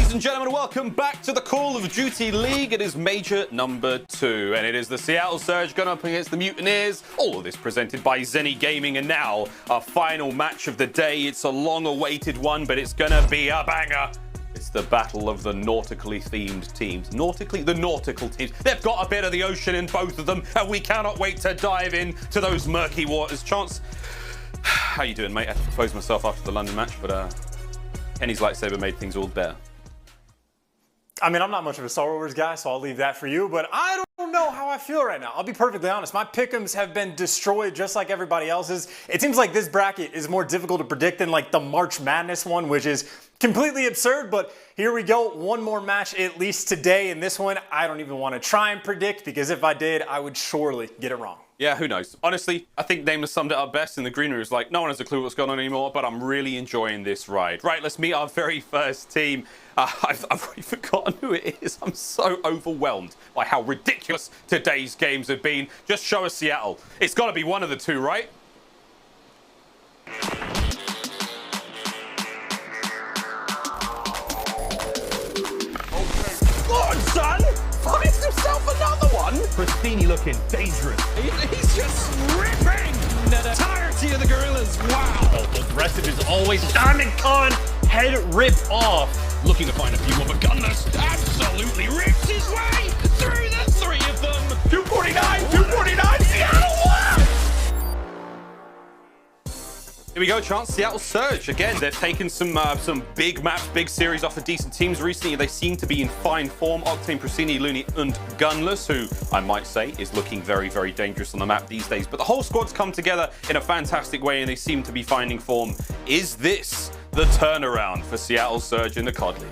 Ladies and gentlemen, welcome back to the Call of Duty League. It is Major number 2, and it is the Seattle Surge going up against the Mutineers. All of this presented by Zenny Gaming, and now our final match of the day. It's a long-awaited one, but it's going to be a banger. It's the battle of the nautically themed teams. The nautical teams. They've got a bit of the ocean in both of them, and we cannot wait to dive in to those murky waters. Chance, how you doing, mate? I had to propose myself after the London match, but Kenny's lightsaber made things all better. I mean, I'm not much of a Star Wars guy, so I'll leave that for you, but I don't know how I feel right now. I'll be perfectly honest. My pick'ems have been destroyed just like everybody else's. It seems like this bracket is more difficult to predict than like the March Madness one, which is completely absurd, but here we go. One more match at least today, and this one I don't even want to try and predict, because if I did, I would surely get it wrong. Yeah, who knows? Honestly, I think Nameless summed it up best in the green room. It's like, no one has a clue what's going on anymore, but I'm really enjoying this ride. Right, let's meet our very first team. I've already forgotten who it is. I'm so overwhelmed by how ridiculous today's games have been. Just show us Seattle. It's got to be one of the two, right? Go on, son! Finds himself another one! Prestinni looking dangerous. He's just ripping the entirety of the Guerrillas. Wow! Aggressive is always Diamondcon. Head rip off. Looking to find a few more, but Gunless absolutely rips his way through the three of them. 249, 249, Seattle! Here we go, Chance. Seattle Surge. Again, they've taken some big maps, big series off of decent teams recently. They seem to be in fine form. Octane, Prestinni, Loony, and Gunless, who I might say is looking very, very dangerous on the map these days. But the whole squad's come together in a fantastic way, and they seem to be finding form. Is this the turnaround for Seattle Surge in the COD League?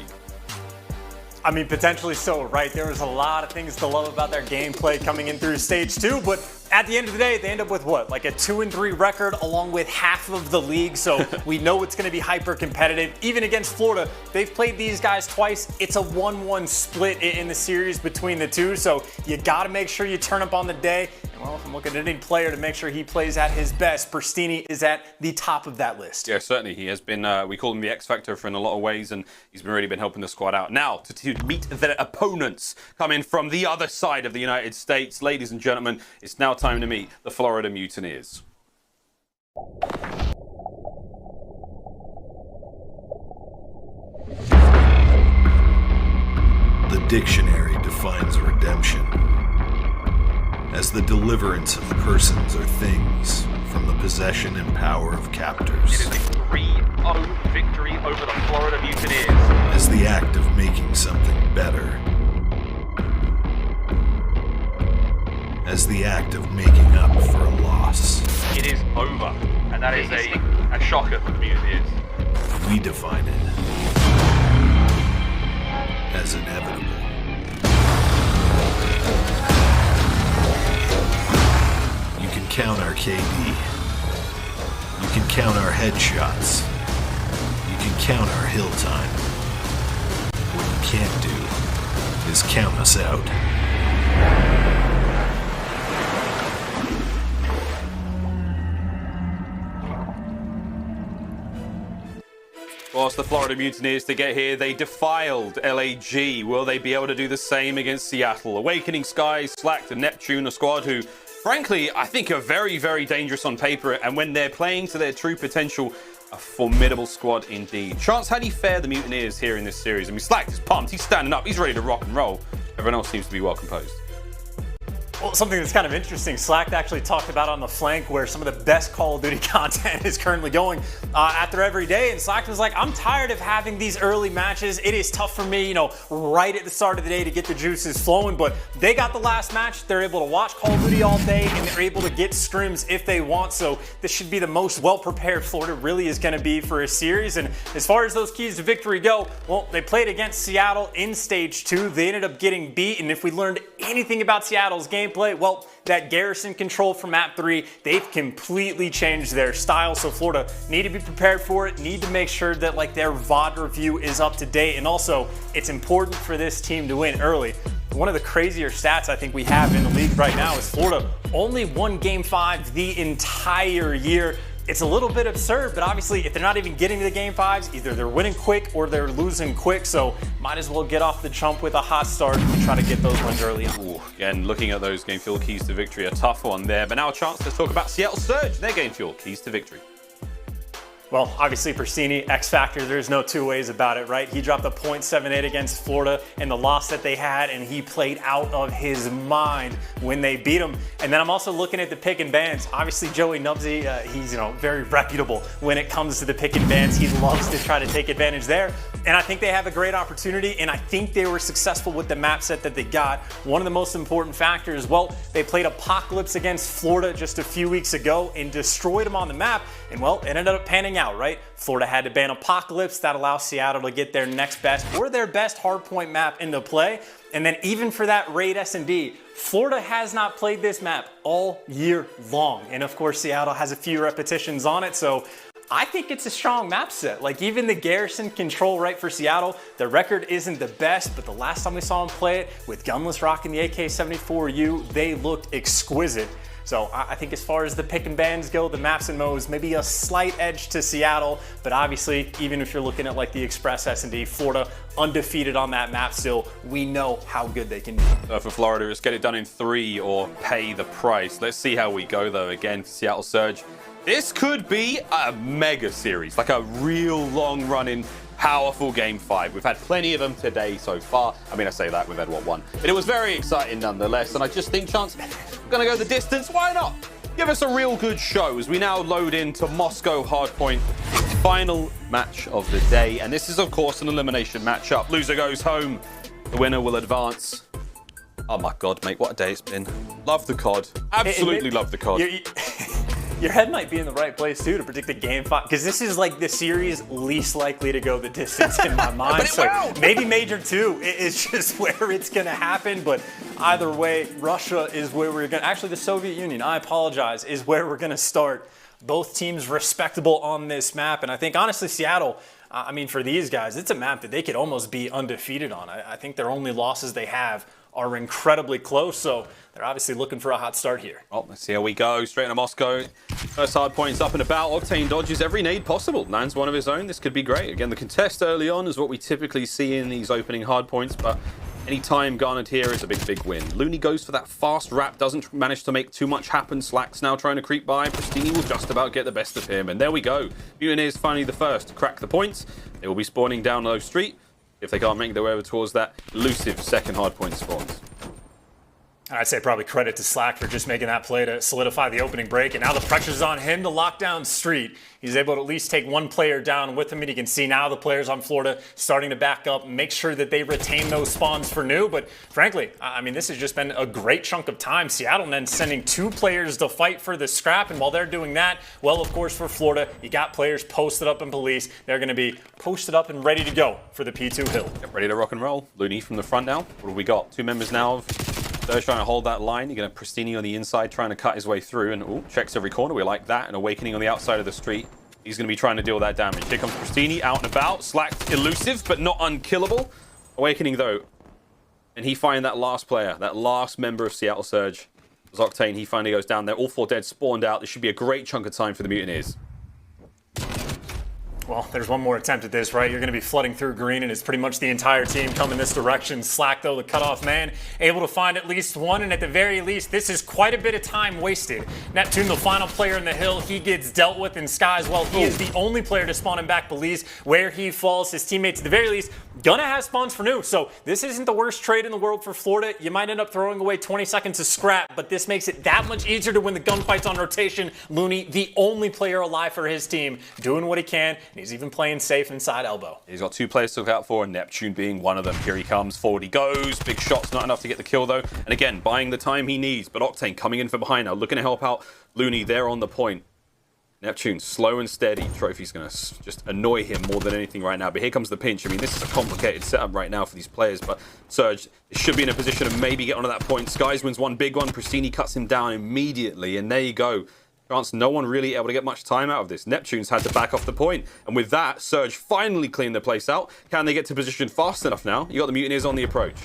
I mean, potentially so, right? There was a lot of things to love about their gameplay coming in through stage 2, but at the end of the day, they end up with what? Like a 2-3 record along with half of the league, so we know it's going to be hyper competitive. Even against Florida, they've played these guys twice. It's a 1-1 split in the series between the two, so you got to make sure you turn up on the day. And well, if I'm looking at any player to make sure he plays at his best, Prestinni is at the top of that list. Yeah, certainly. He has been, we call him the X Factor in a lot of ways, and he's really been helping the squad out. Now, to meet their opponents coming from the other side of the United States, ladies and gentlemen, it's now time to meet the Florida Mutineers. The dictionary defines redemption as the deliverance of persons or things from the possession and power of captors. It is a 3-0 victory over the Florida Mutineers. As the act of making something better. As the act of making up for a loss. It is over, and that is a shocker for the Mutineers. We define it as inevitable. You can count our KD. You can count our headshots. You can count our hill time. What you can't do is count us out. Whilst the Florida Mutineers to get here, they defiled LAG. Will they be able to do the same against Seattle? Awakening Skies, Slack, and Neptune, a squad who, frankly, I think are very, very dangerous on paper, and when they're playing to their true potential, a formidable squad indeed. Chance, how do you fare the Mutineers here in this series? I mean, Slack is pumped, he's standing up, he's ready to rock and roll. Everyone else seems to be well composed. Well, something that's kind of interesting, Slack actually talked about on the flank where some of the best Call of Duty content is currently going after every day, and Slack was like, I'm tired of having these early matches. It is tough for me, you know, right at the start of the day to get the juices flowing, but they got the last match. They're able to watch Call of Duty all day, and they're able to get scrims if they want, so this should be the most well-prepared Florida really is going to be for a series. And as far as those keys to victory go, well, they played against Seattle in stage 2. They ended up getting beat, and if we learned anything about Seattle's gameplay, well, that garrison control from map 3, they've completely changed their style, so Florida need to be prepared for it, need to make sure that like their VOD review is up to date, and also it's important for this team to win early. One of the crazier stats I think we have in the league right now is Florida only won Game 5 the entire year. it's a little bit absurd, but obviously if they're not even getting to the game 5s, either they're winning quick or they're losing quick, so might as well get off the jump with a hot start and try to get those wins early on. Ooh, again, looking at those game fuel keys to victory, a tough one there, but now a chance to talk about Seattle Surge, their game fuel keys to victory. Well, obviously Prestinni, X Factor, there's no two ways about it, right? He dropped a .78 against Florida in the loss that they had, and he played out of his mind when they beat him. And then I'm also looking at the pick and bans. Obviously, Joey Nubsy, he's very reputable when it comes to the pick and bans. He loves to try to take advantage there. And I think they have a great opportunity, and I think they were successful with the map set that they got. One of the most important factors, well, they played Apocalypse against Florida just a few weeks ago and destroyed them on the map, and well, it ended up panning out, right? Florida had to ban Apocalypse. That allows Seattle to get their next best or their best hardpoint map into play. And then even for that Raid S&D, Florida has not played this map all year long. And of course, Seattle has a few repetitions on it, so I think it's a strong map set. Like even the Garrison control right for Seattle, the record isn't the best, but the last time we saw them play it with Gunless rocking the AK-74U, they looked exquisite. So I think as far as the pick and bans go, the maps and modes, maybe a slight edge to Seattle, but obviously, even if you're looking at like the Express S&D, Florida undefeated on that map still, we know how good they can be. For Florida, just get it done in 3 or pay the price. Let's see how we go though. Again, Seattle Surge. This could be a mega series, like a real long running, powerful game 5. We've had plenty of them today so far. I mean, I say that, we've had what, 1? But it was very exciting nonetheless, and I just think, Chance, we're gonna go the distance. Why not? Give us a real good show as we now load into Moscow Hardpoint, final match of the day. And this is, of course, an elimination matchup. Loser goes home, the winner will advance. Oh my God, mate, what a day it's been. Love the COD. Absolutely love the COD. Your head might be in the right place too to predict the game 5, because this is like the series least likely to go the distance in my mind. So maybe Major 2 is just where it's gonna happen, but either way, Russia is where we're gonna, actually the Soviet Union, I apologize, is where we're gonna start. Both teams respectable on this map, and I think honestly Seattle, I mean for these guys, it's a map that they could almost be undefeated on. I think their only losses they have are incredibly close, so they're obviously looking for a hot start here. Well, let's see how we go. Straight into Moscow. First hard point's up and about. Octane dodges every nade possible. Lands one of his own. This could be great. Again, the contest early on is what we typically see in these opening hard points, but any time garnered here is a big, big win. Loony goes for that fast wrap, doesn't manage to make too much happen. Slack's now trying to creep by. Prestinni will just about get the best of him, and there we go. Mutineers finally the first to crack the points. They will be spawning down low street if they can't make their way over towards that elusive second hardpoint spawns. I'd say probably credit to Slack for just making that play to solidify the opening break, and now the pressure's on him to lock down street. He's able to at least take one player down with him, and you can see now the players on Florida starting to back up, make sure that they retain those spawns for new. But frankly, I mean, this has just been a great chunk of time. Seattle then sending 2 players to fight for the scrap, and while they're doing that, well, of course, for Florida, you got players posted up in police. They're going to be posted up and ready to go for the P2 hill. Get ready to rock and roll. Loony from the front now. What have we got? 2 members now of Surge trying to hold that line. You're going to Prestinni on the inside trying to cut his way through, and checks every corner. We like that. And Awakening on the outside of the street. He's going to be trying to deal that damage. Here comes Prestinni out and about. Slacked elusive, but not unkillable. Awakening though. And he finds that last player, that last member of Seattle Surge. It was Octane. He finally goes down there. All 4 dead, spawned out. This should be a great chunk of time for the Mutineers. Well, there's one more attempt at this, right? You're going to be flooding through green, and it's pretty much the entire team coming this direction. Slack, though, the cutoff man, able to find at least one, and at the very least, this is quite a bit of time wasted. Neptune, the final player in the hill, he gets dealt with in Sky as well. He is the only player to spawn him back Belize. Where he falls, his teammates, at the very least, gonna have spawns for new. So this isn't the worst trade in the world for Florida. You might end up throwing away 20 seconds of scrap, but this makes it that much easier to win the gunfights on rotation. Loony, the only player alive for his team, doing what he can, and he's even playing safe inside elbow. He's got 2 players to look out for, and Neptune being one of them. Here he comes, forward he goes. Big shots, not enough to get the kill though. And again, buying the time he needs, but Octane coming in from behind now, looking to help out Loony there on the point. Neptune, slow and steady. Trophy's going to just annoy him more than anything right now. But here comes the pinch. I mean, this is a complicated setup right now for these players. But Surge should be in a position to maybe get onto that point. Skies wins one big one. Prestinni cuts him down immediately. And there you go. Chance, no one really able to get much time out of this. Neptune's had to back off the point. And with that, Surge finally cleaned the place out. Can they get to position fast enough now? You got the Mutineers on the approach.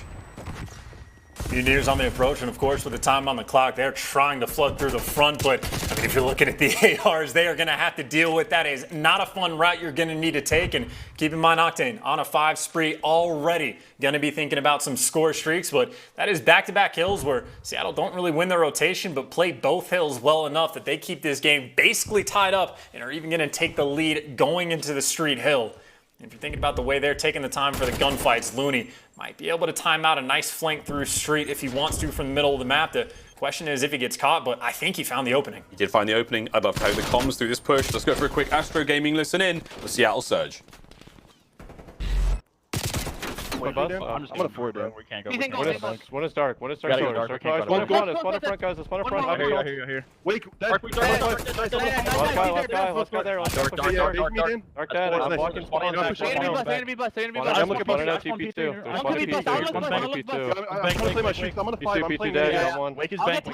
Mutineers on the approach, and of course, with the time on the clock, they're trying to flood through the front. But I mean, if you're looking at the ARs, they are going to have to deal with that. Is not a fun route you're going to need to take. And keep in mind, Octane on a 5 spree already. Going to be thinking about some score streaks, but that is back-to-back hills where Seattle don't really win their rotation, but play both hills well enough that they keep this game basically tied up and are even going to take the lead going into the street hill. If you're thinking about the way they're taking the time for the gunfights, Loony might be able to time out a nice flank through street if he wants to from the middle of the map. The question is if he gets caught, but I think he found the opening. He did find the opening. I'd love to have the comms through this push. Let's go for a quick Astro Gaming listen in for Seattle Surge. I'm gonna forward down. We can't go. One is dark. One is dark. One go on. One in front, guys. One in front. I hear you. Here. Wait. Dark. Last guy there. Dark dad. I'm walking. I'm looking for an TP2. There's one TP2. I'm gonna play my shoot. I'm gonna fight. I'm playing one. Wake his bank.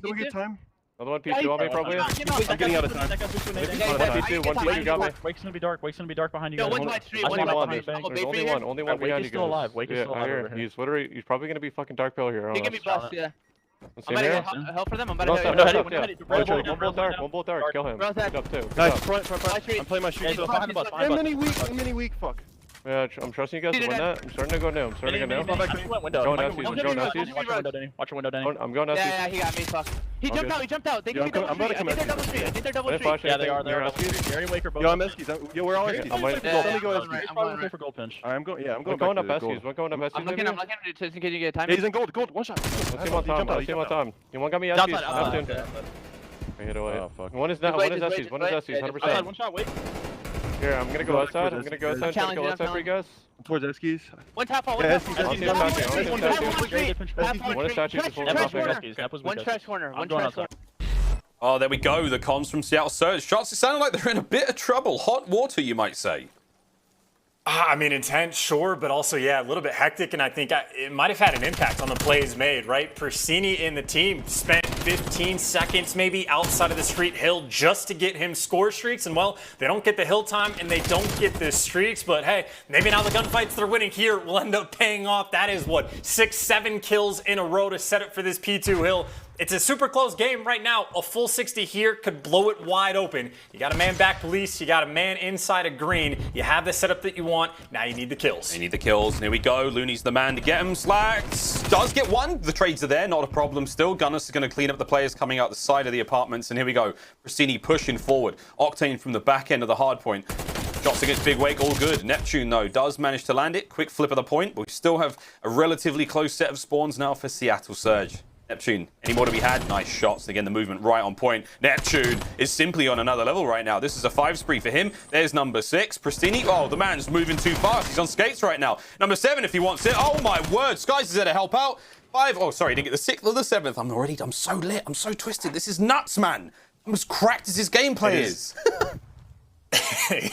Don't get time. Another one P2 on me probably. I'm getting out of time. One P2 got me. Wake's gonna be dark. Wake's gonna be dark behind you. There's only one behind you guys. Still alive. Wake is still alive. He's literally, he's probably gonna be fucking dark pill here. He can be bust, yeah. I'm gonna help for them. I'm about to One bolt dark. Kill him. Up too. Nice. Front. I'm playing my shoot. I'm mini weak. Fuck. Yeah, I'm trusting you guys to win that. I'm starting to go now. Watch your window, Danny. I'm going out. Yeah, he got me. Fuck. He jumped out. They can be double street. I think they're double street. Yeah, they are. They're Waker. Yo, I'm Eskies. Yo, we're all Eskies. Let me go Eskies. I'm going for gold pinch. I'm going up Eskies. I'm looking at him. Can you get time? He's in gold. One shot. Let's see one time. You want got me Eskies? I hit away. Oh, fuck. One is Eskies. 100%. One shot, wait. Here, I'm gonna go outside. I'm gonna go outside for you guys. Towards Eskies. One tap on. One statue. One trash corner. Oh, there we go. The comms from Seattle Surge. Shots, it sounded like they're in a bit of trouble. Hot water, you might say. I mean, intense, sure, but also, yeah, a little bit hectic, and I think it might have had an impact on the plays made, right? Prestinni and the team spent 15 seconds maybe outside of the street hill just to get him score streaks, and well, they don't get the hill time and they don't get the streaks, but hey, maybe now the gunfights they're winning here will end up paying off. That is what, 6-7 kills in a row to set up for this P2 hill. It's a super close game right now. A full 60 here could blow it wide open. You got a man back police. You got a man inside of green. You have the setup that you want. Now you need the kills. They need the kills. And here we go. Loony's the man to get him. Slacks does get one. The trades are there. Not a problem still. Gunless is going to clean up the players coming out the side of the apartments. And here we go. Prestinni pushing forward. Octane from the back end of the hard point. Shots against Big Wake, all good. Neptune, though, does manage to land it. Quick flip of the point. But we still have a relatively close set of spawns now for Seattle Surge. Neptune, any more to be had? Nice shots. Again, the movement right on point. Neptune is simply on another level right now. This is a 5 spree for him. There's number 6. Prestinni. Oh, the man's moving too fast. He's on skates right now. Number 7 if he wants it. Oh, my word. Skies is there to help out. 5. Oh, sorry. He didn't get the 6th or the 7th. I'm so lit. I'm so twisted. This is nuts, man. I'm as cracked as his gameplay is.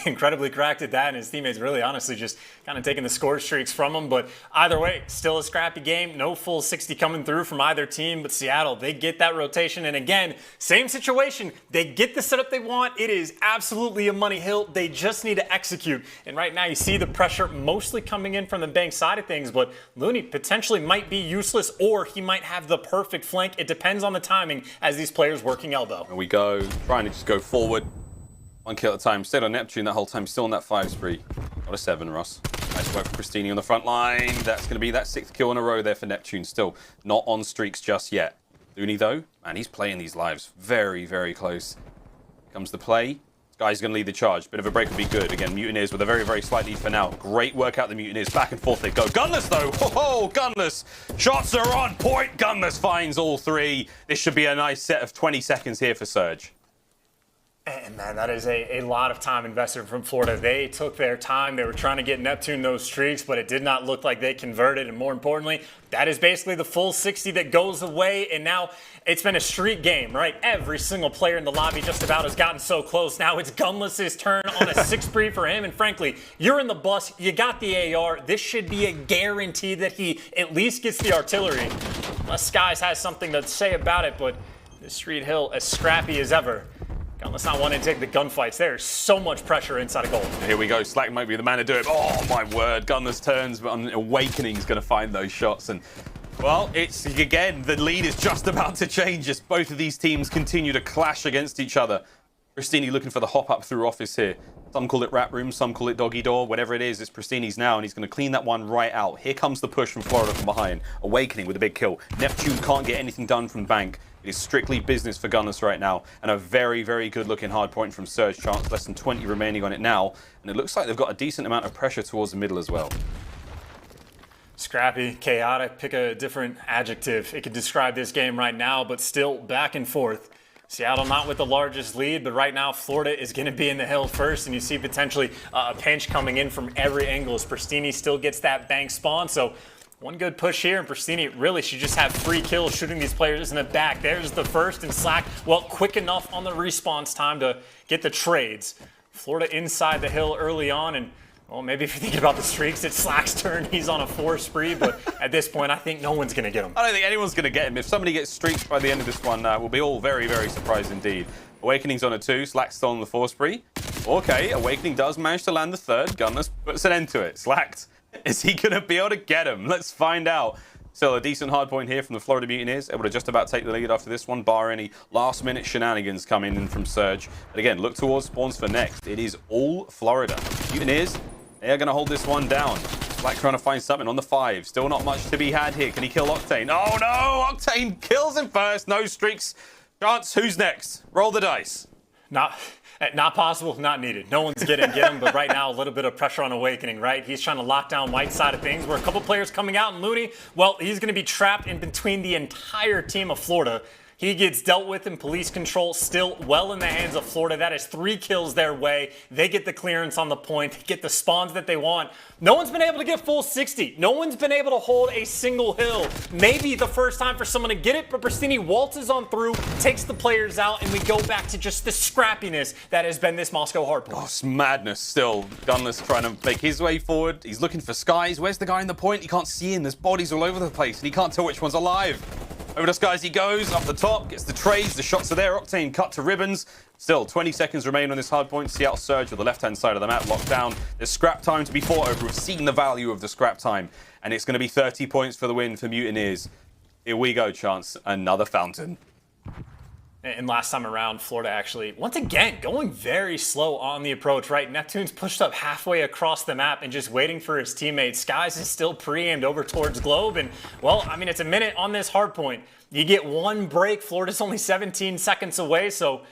Incredibly cracked at that, and his teammates really honestly just kind of taking the score streaks from him. But either way, still a scrappy game. No full 60 coming through from either team, but Seattle, they get that rotation. And again, same situation. They get the setup they want. It is absolutely a money hill. They just need to execute. And right now you see the pressure mostly coming in from the bank side of things, but Loony potentially might be useless or he might have the perfect flank. It depends on the timing as these players working elbow. Here we go, trying to just go forward. 1 kill at a time. Stayed on Neptune that whole time. Still on that 5 spree. Got a 7, Russ. Nice work for Prestinni on the front line. That's going to be that 6th kill in a row there for Neptune. Still not on streaks just yet. Loony, though, man, he's playing these lives very, very close. Here comes the play. This guy's going to lead the charge. Bit of a break would be good. Again, Mutineers with a very, very slight lead for now. Great work out the Mutineers. Back and forth they go. Gunless, though. Oh, Gunless. Shots are on point. Gunless finds all 3. This should be a nice set of 20 seconds here for Surge. And man, that is a lot of time invested from Florida. They took their time. They were trying to get Neptune those streaks, but it did not look like they converted. And more importantly, that is basically the full 60 that goes away. And now it's been a streak game, right? Every single player in the lobby just about has gotten so close. Now it's Gunless's turn on a 6 spree for him. And frankly, you're in the bus. You got the AR. This should be a guarantee that he at least gets the artillery. Unless Skies has something to say about it, but the street hill as scrappy as ever. Gunless not wanting to take the gunfights. There's so much pressure inside of goal. Here we go. Slack might be the man to do it. Oh, my word. Gunless turns, but on Awakening is going to find those shots. And Well, it's, again, the lead is just about to change as both of these teams continue to clash against each other. Prestinni looking for the hop up through office here. Some call it rap room, some call it doggy door, whatever it is, it's Prestinni's now, and he's going to clean that one right out. Here comes the push from Florida from behind. Awakening with a big kill. Neptune can't get anything done from bank. It is strictly business for Gunless right now, and a very, very good looking hard point from Surge. Chance less than 20 remaining on it now, and it looks like they've got a decent amount of pressure towards the middle as well. Scrappy, chaotic, pick a different adjective. It could describe this game right now, but still back and forth. Seattle not with the largest lead, but right now Florida is going to be in the hill first, and you see potentially a pinch coming in from every angle as Prestinni still gets that bank spawn. So one good push here, and Prestinni really should just have free kills shooting these players in the back. There's the first, and Slack, well, quick enough on the response time to get the trades. Florida inside the hill early on, and well, maybe if you're thinking about the streaks, it's Slack's turn. He's on a 4 spree, but at this point, I think no one's going to get him. I don't think anyone's going to get him. If somebody gets streaked by the end of this one, we'll be all very, very surprised indeed. Awakening's on a 2, Slack's still on the 4 spree. Okay, Awakening does manage to land the 3rd. Gunless puts an end to it. Slacked, is he going to be able to get him? Let's find out. Still a decent hard point here from the Florida Mutineers, able to just about take the lead after this one, bar any last-minute shenanigans coming in from Surge. But again, look towards spawns for next. It is all Florida. Mutineers, they are going to hold this one down. Slack trying to find something on the 5. Still not much to be had here. Can he kill Octane? Oh no! Octane kills him first. No streaks. Chance, who's next? Roll the dice. Not possible, not needed. No one's getting him, but right now a little bit of pressure on Awakening, right? He's trying to lock down white side of things where a couple players coming out, and Loony, well, he's going to be trapped in between the entire team of Florida. He gets dealt with in police control, still well in the hands of Florida. That is 3 kills their way. They get the clearance on the point. They get the spawns that they want. No one's been able to get full 60. No one's been able to hold a single hill. Maybe the first time for someone to get it, but Prestinni waltzes on through, takes the players out, and we go back to just the scrappiness that has been this Moscow hardpoint. Oh, it's madness still. Gunless trying to make his way forward. He's looking for skies. Where's the guy in the point? He can't see him. There's bodies all over the place, and he can't tell which one's alive. Over the skies he goes, up the top, gets the trades, the shots are there, Octane cut to ribbons. Still, 20 seconds remain on this hard point. Seattle Surge with the left-hand side of the map locked down. There's scrap time to be fought over. We've seen the value of the scrap time, and it's going to be 30 points for the win for Mutineers. Here we go, Chance. Another fountain. And last time around, Florida actually, once again, going very slow on the approach, right? Neptune's pushed up halfway across the map and just waiting for his teammates. Skies is still pre-aimed over towards Globe. And, well, I mean, it's a minute on this hard point. You get one break. Florida's only 17 seconds away, so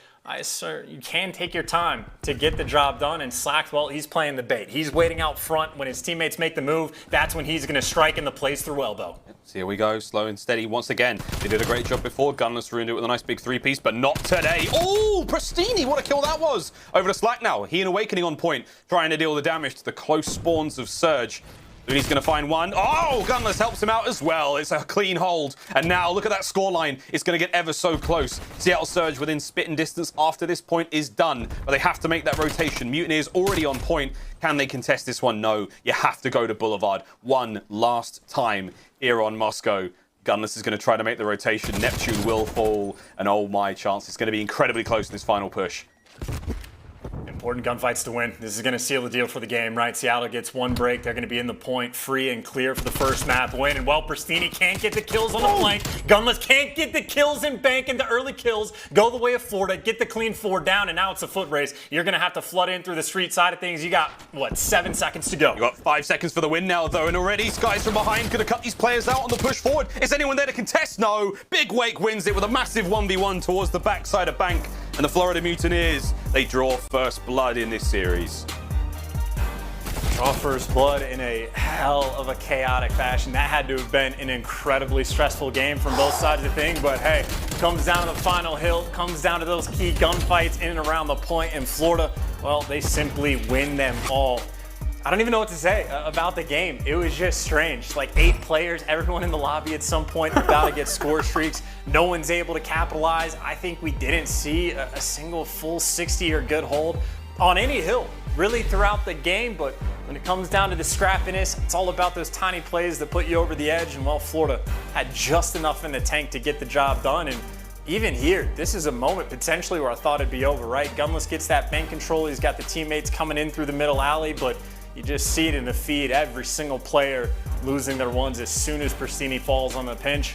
you can take your time to get the job done. And Slack, well, he's playing the bait. He's waiting out front. When his teammates make the move, that's when he's going to strike in the place through elbow. So here we go, slow and steady once again. They did a great job before. Gunless ruined it with a nice big 3-piece, but not today. Oh, Prestinni, what a kill that was. Over to Slack now. He and Awakening on point, trying to deal the damage to the close spawns of Surge. Loony's going to find one. Oh, Gunless helps him out as well. It's a clean hold. And now, look at that scoreline. It's going to get ever so close. Seattle Surge within spitting distance after this point is done. But they have to make that rotation. Mutineers already on point. Can they contest this one? No. You have to go to Boulevard one last time here on Moscow. Gunless is going to try to make the rotation. Neptune will fall. And oh my chance. It's going to be incredibly close in this final push. Important gunfights to win. This is going to seal the deal for the game, right? Seattle gets one break. They're going to be in the point, free and clear for the first map win. And well, Prestinni can't get the kills on the flank. Gunless can't get the kills in bank, and the early kills go the way of Florida. Get the clean 4 down, and now it's a foot race. You're going to have to flood in through the street side of things. You got, what, 7 seconds to go. You got 5 seconds for the win now, though, and already Skies from behind going to cut these players out on the push forward. Is anyone there to contest? No. Big Wake wins it with a massive 1v1 towards the backside of bank. And the Florida Mutineers, they draw first blood in this series. Draw first blood in a hell of a chaotic fashion. That had to have been an incredibly stressful game from both sides of the thing. But hey, comes down to the final hill, comes down to those key gunfights in and around the point. And Florida, well, they simply win them all. I don't even know what to say about the game. It was just strange. Like 8 players, everyone in the lobby at some point about to get score streaks. No one's able to capitalize. I think we didn't see a single full 60 or good hold on any hill really throughout the game. But when it comes down to the scrappiness, it's all about those tiny plays that put you over the edge. And well, Florida had just enough in the tank to get the job done. And even here, this is a moment potentially where I thought it'd be over, right? Gunless gets that bank control. He's got the teammates coming in through the middle alley, but You just see it in the feed, every single player losing their ones as soon as Prestinni falls on the pinch.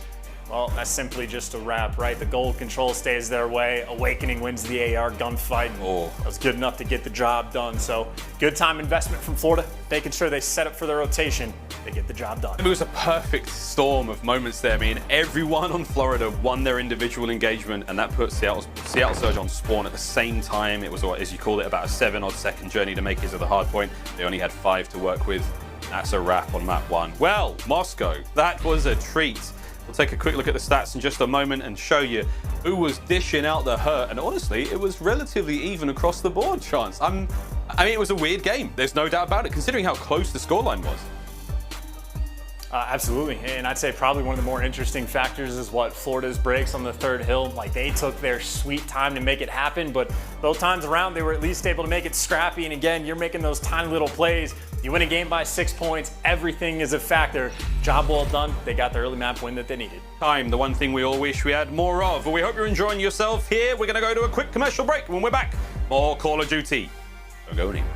Well, that's simply just a wrap, right? The gold control stays their way. Awakening wins the AR gunfight. Oh. That was good enough to get the job done. So good time investment from Florida, making sure they set up for their rotation. They get the job done. It was a perfect storm of moments there. I mean, everyone on Florida won their individual engagement, and that put Seattle Surge on spawn at the same time. It was, as you call it, about a 7-odd second journey to make it to the hard point. They only had 5 to work with. That's a wrap on map 1. Well, Moscow, that was a treat. We'll take a quick look at the stats in just a moment and show you who was dishing out the hurt. And honestly, it was relatively even across the board, Chance. I mean, it was a weird game. There's no doubt about it, considering how close the scoreline was. Absolutely, and I'd say probably one of the more interesting factors is what Florida's breaks on the third hill. Like, they took their sweet time to make it happen, but both times around they were at least able to make it scrappy. And again, you're making those tiny little plays. You win a game by 6 points, everything is a factor. Job well done. They got the early map win that they needed. Time, the one thing we all wish we had more of. But we hope you're enjoying yourself here. We're going to go to a quick commercial break. When we're back, more Call of Duty. Don't go anywhere.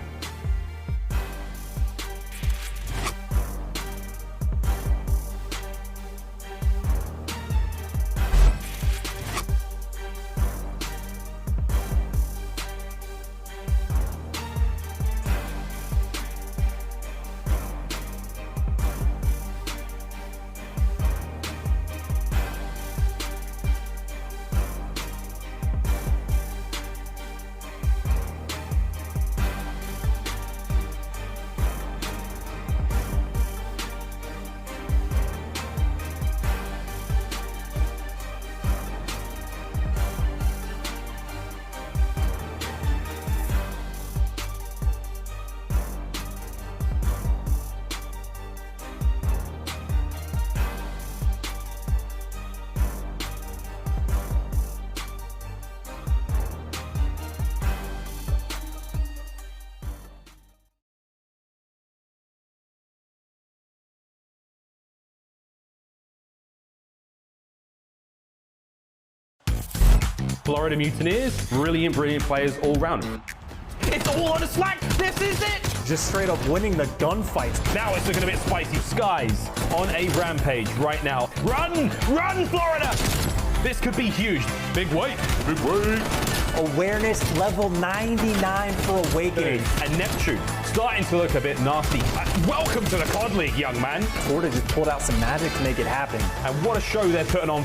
Florida Mutineers, brilliant players all round. It's all on a slack. This is it. Just straight up winning the gunfights. Now it's looking a bit spicy. Skies on a rampage right now. Run, Florida! This could be huge. Big weight. Awareness level 99 for Awakening. And Neptune starting to look a bit nasty. Welcome to the COD League, young man. Florida just pulled out some magic to make it happen. And what a show they're putting on.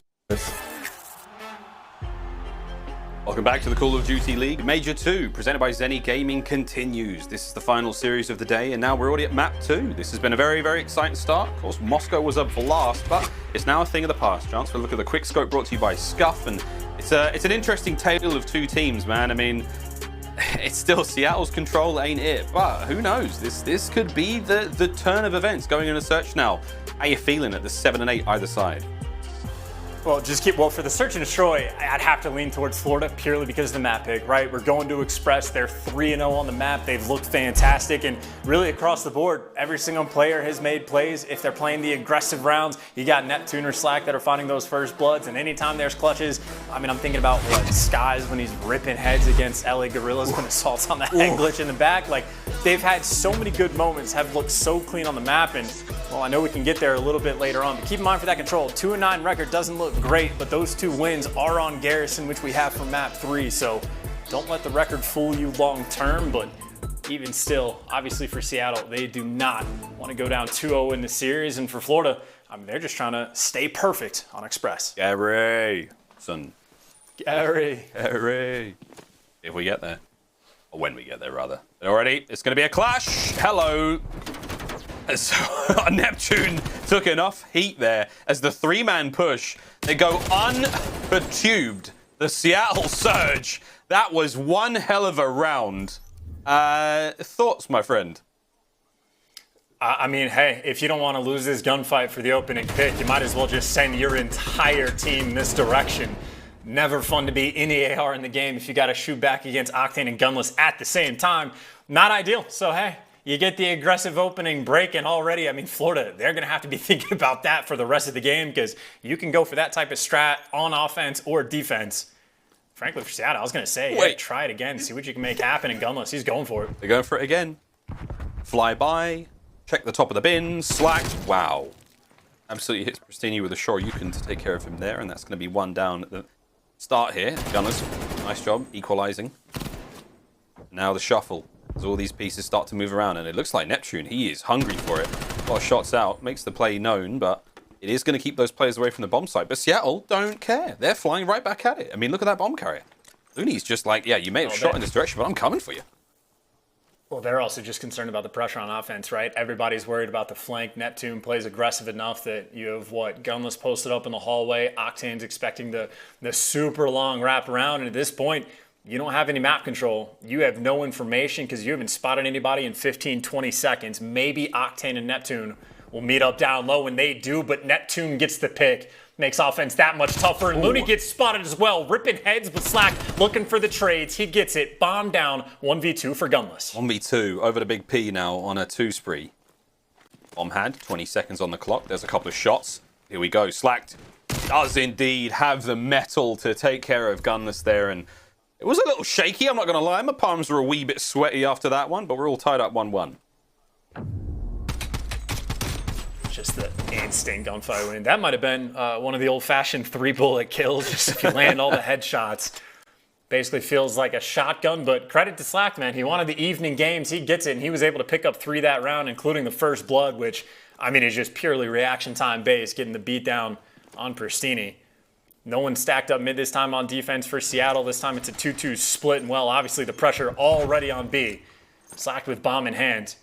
Welcome back to the Call of Duty League. Major 2, presented by Zenny Gaming, continues. This is the final series of the day, and now we're already at map 2. This has been a very, very exciting start. Of course, Moscow was a blast, but it's now a thing of the past. Chance, we'll look at the quick scope brought to you by Scump, and it's an interesting tale of 2 teams, man. I mean, it's still Seattle's control, ain't it? But who knows? This could be the turn of events going in a search now. How you feeling at the 7 and 8 either side? Well, for the search and destroy, I'd have to lean towards Florida purely because of the map pick, right? We're going to Express. They're 3-0 on the map. They've looked fantastic, and really across the board, every single player has made plays. If they're playing the aggressive rounds, you got Neptune or Slack that are finding those first bloods, and anytime there's clutches, I mean, I'm thinking about what Skies when he's ripping heads against LA Guerrillas when assaults on the head glitch in the back. Like, they've had so many good moments, have looked so clean on the map, and well, I know we can get there a little bit later on, but keep in mind for that control, 2-9 record doesn't look great, but those 2 wins are on Garrison, which we have from map 3, so don't let the record fool you long term. But even still, obviously for Seattle, they do not want to go down 2-0 in the series, and for Florida, I mean, they're just trying to stay perfect on Express. Gary, son. Gary. If we get there, or when we get there rather. Alrighty, it's going to be a clash. Hello. So Neptune took enough heat there as the 3-man push. They go unperturbed. The Seattle Surge. That was one hell of a round. Thoughts, my friend? I mean, hey, if you don't want to lose this gunfight for the opening pick, you might as well just send your entire team this direction. Never fun to be any AR in the game if you got to shoot back against Octane and Gunless at the same time. Not ideal. So, hey, you get the aggressive opening break, and already, I mean, Florida, they're going to have to be thinking about that for the rest of the game because you can go for that type of strat on offense or defense. Frankly, for Seattle, I was going to say, hey, try it again, see what you can make happen in Gunless. He's going for it. They're going for it again. fly by, check the top of the bin, slacked. Wow. Absolutely hits Prestinni with a Shoryuken to take care of him there, and that's going to be one down at the start here. Gunless, nice job, equalizing. Now the shuffle, as all these pieces start to move around, and it looks like Neptune, he is hungry for it. A lot of shots out, makes the play known, but it is going to keep those players away from the bomb site. But Seattle don't care. They're flying right back at it. I mean, look at that bomb carrier. Loony's just like, yeah, you may have shot in this direction, but I'm coming for you. Well, they're also just concerned about the pressure on offense, right? Everybody's worried about the flank. Neptune plays aggressive enough that you have, Gunless posted up in the hallway. Octane's expecting the super long wrap around. And at this point, you don't have any map control. You have no information because you haven't spotted anybody in 15, 20 seconds. Maybe Octane and Neptune will meet up down low when they do, but Neptune gets the pick. Makes offense that much tougher, and Loony gets spotted as well. Ripping heads, but Slack looking for the trades. He gets it. Bomb down. 1v2 for Gunless. 1v2 over to Big P now on a 2 spree. Bomb had 20 seconds on the clock. There's a couple of shots. Here we go. Slacked does indeed have the metal to take care of Gunless there, and it was a little shaky, I'm not going to lie. My palms were a wee bit sweaty after that one, but we're all tied up 1-1. Just the instant gunfire win. That might have been one of the old-fashioned 3-bullet kills. Just if you land all the headshots. Basically feels like a shotgun, but credit to Slack, man. He wanted the evening games. He gets it, and he was able to pick up 3 that round, including the first blood, which, I mean, is just purely reaction time based, getting the beat down on Prestinni. No one stacked up mid this time on defense for Seattle. This time it's a 2-2 split, and well, obviously the pressure already on B. Slack with bomb in hand.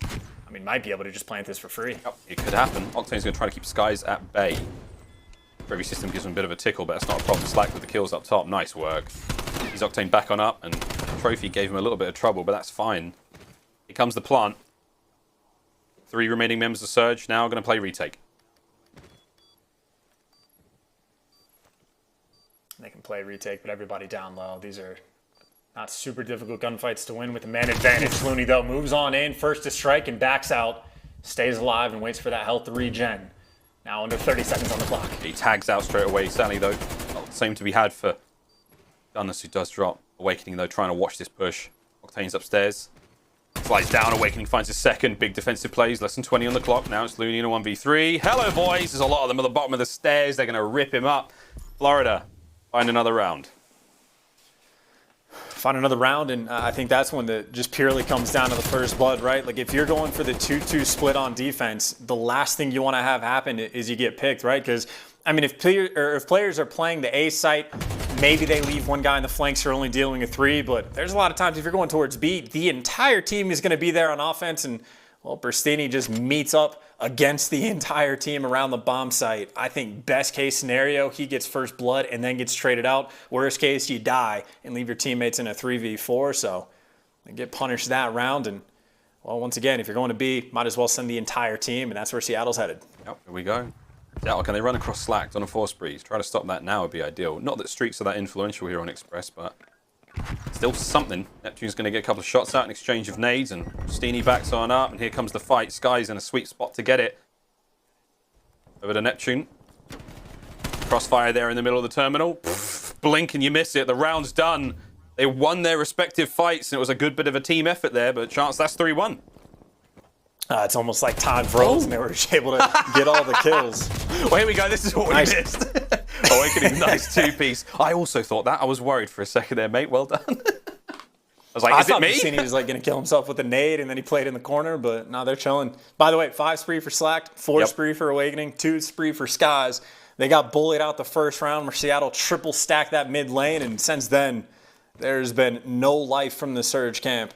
I mean, might be able to just plant this for free. Yep, it could happen. Octane's going to try to keep Skies at bay. Every system gives him a bit of a tickle, but that's not a problem. Slack with the kills up top. Nice work. He's Octane back on up, and Trophy gave him a little bit of trouble, but that's fine. Here comes the plant. 3 remaining members of Surge now going to play retake. They can play retake, but everybody down low. These are not super difficult gunfights to win with the man advantage. Loony, though, moves on in, first to strike and backs out. Stays alive and waits for that health to regen. Now under 30 seconds on the clock. He tags out straight away. Sally, though, not the same to be had for Gunless, who does drop. Awakening, though, trying to watch this push. Octane's upstairs. Slides down. Awakening finds his second. Big defensive plays. Less than 20 on the clock. Now it's Loony in a 1v3. Hello, boys. There's a lot of them at the bottom of the stairs. They're going to rip him up. Florida, find another round. Find another round, and I think that's when it just purely comes down to the first blood, right? Like, if you're going for the 2-2 split on defense, the last thing you want to have happen is you get picked, right? Because, I mean, if players are playing the A site, maybe they leave one guy in the flanks who are only dealing a 3, but there's a lot of times if you're going towards B, the entire team is going to be there on offense, and, well, Prestinni just meets up against the entire team around the bomb site. I think best case scenario, he gets first blood and then gets traded out. Worst case, you die and leave your teammates in a 3v4. So they get punished that round. And, well, once again, if you're going to B, might as well send the entire team, and that's where Seattle's headed. Yep, here we go. Seattle, can they run across Slacked on a 4 sprees? Try to stop that now would be ideal. Not that streaks are that influential here on Express, but still something. Neptune's going to get a couple of shots out in exchange of nades, and Prestinni backs on up, and here comes the fight. Sky's in a sweet spot to get it. Over to Neptune. Crossfire there in the middle of the terminal. Pff, blink and you miss it. The round's done. They won their respective fights, and it was a good bit of a team effort there, but chance that's 3-1. It's almost like time froze, and they were able to get all the kills. Well, here we go. This is what we missed. Awakening, nice 2-piece. I also thought that. I was worried for a second there, mate. Well done. I was like, is it me? I thought was like going to kill himself with a nade, and then he played in the corner, but no, they're chilling. By the way, 5 spree for Slack, 4 spree for Awakening, 2 spree for Skies. They got bullied out the first round where Seattle triple stacked that mid lane, and since then, there's been no life from the Surge camp.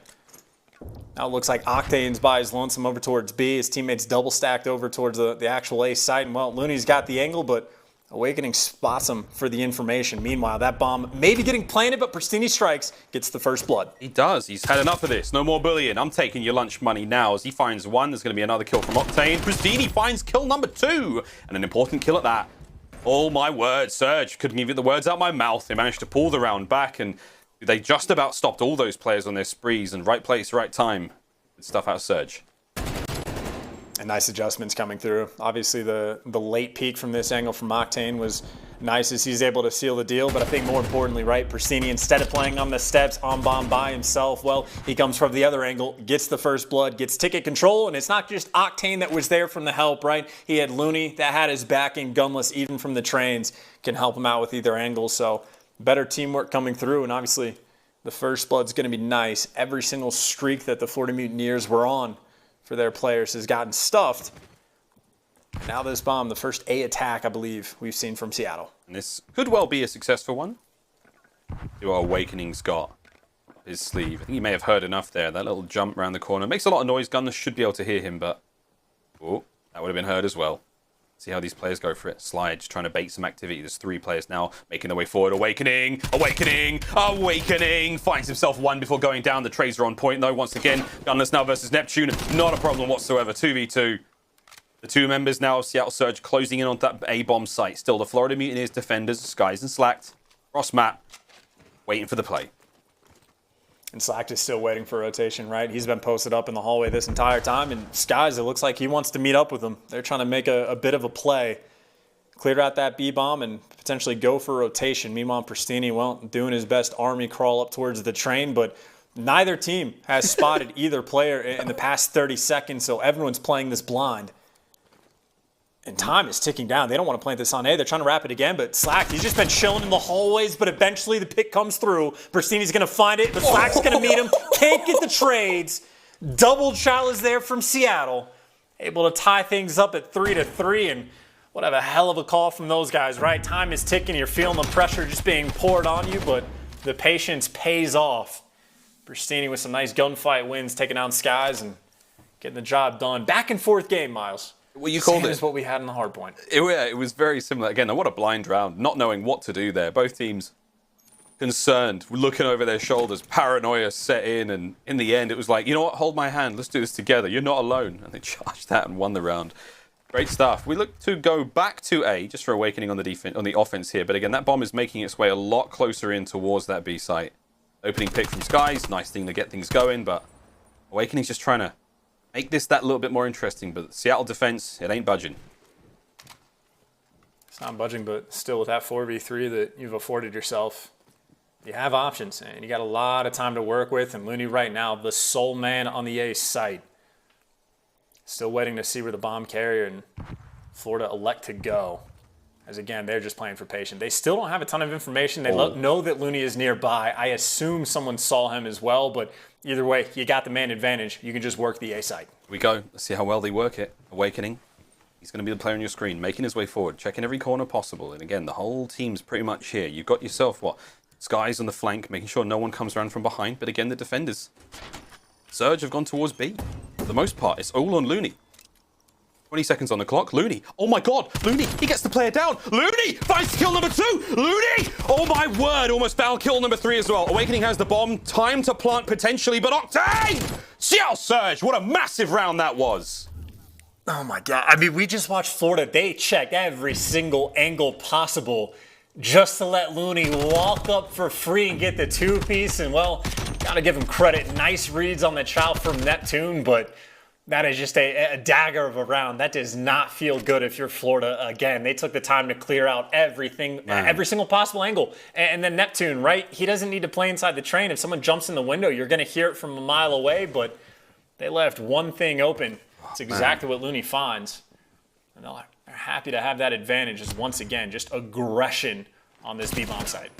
Now it looks like Octane's by his lonesome over towards B. His teammates double stacked over towards the actual A site. And, well, Loony's got the angle, but Awakening spots him for the information. Meanwhile, that bomb may be getting planted, but Prestinni strikes, gets the first blood. He does. He's had enough of this. No more bullying. I'm taking your lunch money now. As he finds 1, there's going to be another kill from Octane. Prestinni finds kill number 2, and an important kill at that. Oh, my word. Surge couldn't give you the words out my mouth. They managed to pull the round back, and they just about stopped all those players on their sprees, and right place, right time. Good stuff out of Surge. And nice adjustments coming through. Obviously, the late peak from this angle from Octane was nice as he's able to seal the deal. But I think more importantly, right, Prestinni, instead of playing on the steps on bomb by himself, well, he comes from the other angle, gets the first blood, gets ticket control. And it's not just Octane that was there from the help, right? He had Loony that had his back, and Gunless, even from the trains, can help him out with either angle. So better teamwork coming through. And obviously, the first blood's going to be nice. Every single streak that the Florida Mutineers were on for their players has gotten stuffed. Now this bomb, the first A attack, I believe, we've seen from Seattle. And this could well be a successful one. Do our Awakening's got his sleeve. I think you may have heard enough there. That little jump around the corner. Makes a lot of noise. Gunless should be able to hear him, but... oh, that would have been heard as well. See how these players go for it. Slide, just trying to bait some activity. There's 3 players now making their way forward. Awakening, Awakening, Awakening. Finds himself one before going down. The trades are on point, though. Once again, Gunless now versus Neptune. Not a problem whatsoever. 2v2. The 2 members now of Seattle Surge closing in on that A-bomb site. Still, the Florida Mutineers defenders, Skies and Slacked, cross map, waiting for the play. And Slacked is still waiting for rotation, right? He's been posted up in the hallway this entire time. And Skies, it looks like he wants to meet up with them. They're trying to make a bit of a play. Clear out that B-bomb and potentially go for rotation. Meanwhile, Prestinni, well, doing his best army crawl up towards the train. But neither team has spotted either player in the past 30 seconds. So everyone's playing this blind. And time is ticking down. They don't want to plant this on A. They're trying to wrap it again, but Slack, he's just been chilling in the hallways, but eventually the pick comes through. Prestinni's going to find it, but Slack's going to meet him. Can't get the trades. Double child is there from Seattle. Able to tie things up at 3-3, and what a hell of a call from those guys, right? Time is ticking. You're feeling the pressure just being poured on you, but the patience pays off. Prestinni with some nice gunfight wins, taking down Skies and getting the job done. Back and forth game, Miles. Well, you called Same it. as what we had in the hard point. It was very similar. Again, what a blind round. Not knowing what to do there. Both teams concerned, looking over their shoulders. Paranoia set in. And in the end, it was like, you know what? Hold my hand. Let's do this together. You're not alone. And they charged that and won the round. Great stuff. We look to go back to A, just for Awakening on the defense, on the offense here. But again, that bomb is making its way a lot closer in towards that B site. Opening pick from Skies. Nice thing to get things going. But Awakening's just trying to make this that little bit more interesting, but Seattle defense, it ain't budging. It's not budging, but still with that 4v3 that you've afforded yourself, you have options, and you got a lot of time to work with, and Loony right now, the sole man on the A site. Still waiting to see where the bomb carrier and Florida elect to go. As again, they're just playing for patience. They still don't have a ton of information. They know that Loony is nearby. I assume someone saw him as well, but either way, you got the man advantage. You can just work the A site. Here we go. Let's see how well they work it. Awakening. He's going to be the player on your screen, making his way forward, checking every corner possible. And again, the whole team's pretty much here. You've got yourself, what? Skies on the flank, making sure no one comes around from behind. But again, the defenders. Surge have gone towards B. For the most part, it's all on Loony. 20 seconds on the clock. Loony. Oh my god. Loony. He gets the player down. Loony finds kill number 2. Loony. Oh my word. Almost found kill number 3 as well. Awakening has the bomb. Time to plant potentially, but Octane! Seattle Surge. What a massive round that was. Oh my god. I mean, we just watched Florida. They checked every single angle possible just to let Loony walk up for free and get the 2-piece. And well, gotta give him credit. Nice reads on the child from Neptune, but that is just a dagger of a round. That does not feel good if you're Florida. Again, they took the time to clear out everything, every single possible angle. And then Neptune, right? He doesn't need to play inside the train. If someone jumps in the window, you're going to hear it from a mile away, but they left one thing open. It's exactly what Loony finds. And they're happy to have that advantage as once again, just aggression on this B-bomb site.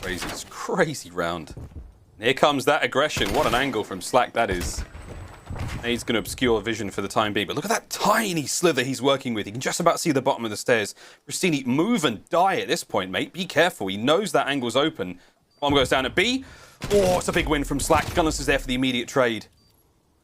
Crazy, it's crazy round. And here comes that aggression. What an angle from Slack that is. He's going to obscure vision for the time being, but look at that tiny slither he's working with. You can just about see the bottom of the stairs. Prestinni, move and die at this point, mate. Be careful. He knows that angle's open. Bomb goes down at B. Oh, it's a big win from Slack. Gunless is there for the immediate trade.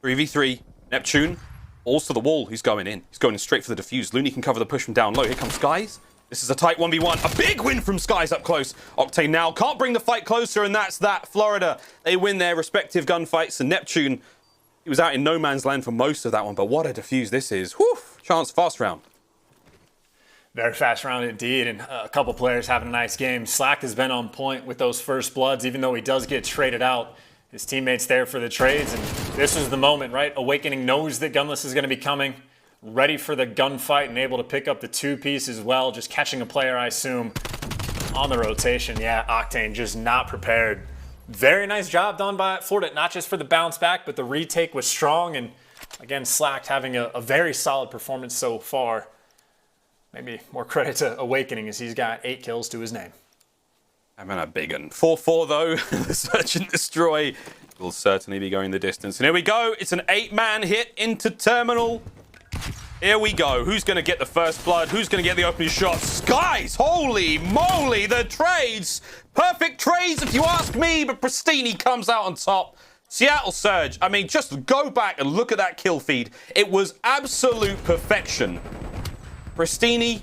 3v3. Neptune. Balls to the wall. He's going in. He's going straight for the defuse. Loony can cover the push from down low. Here comes Skies. This is a tight 1v1. A big win from Skies up close. Octane now can't bring the fight closer, and that's that. Florida, they win their respective gunfights, and Neptune, he was out in no man's land for most of that one, but what a defuse this is. Whew, chance fast round. Very fast round indeed, and a couple players having a nice game. Slack has been on point with those first bloods, even though he does get traded out. His teammates there for the trades, and this is the moment, right? Awakening knows that Gunless is going to be coming. ready for the gunfight and able to pick up the 2-piece as well. Just catching a player, I assume, on the rotation. Yeah, Octane just not prepared. Very nice job done by Florida, not just for the bounce back, but the retake was strong. And again, Slacked having a very solid performance so far. Maybe more credit to Awakening as he's got 8 kills to his name. I'm a big one. 4-4 though. The Search and Destroy will certainly be going the distance. And here we go. It's an 8-man hit into Terminal. Here we go. Who's going to get the first blood? Who's going to get the opening shot? Skies! Holy moly! The trades! Perfect trades if you ask me, but Prestinni comes out on top. Seattle Surge, I mean, just go back and look at that kill feed. It was absolute perfection. Prestinni,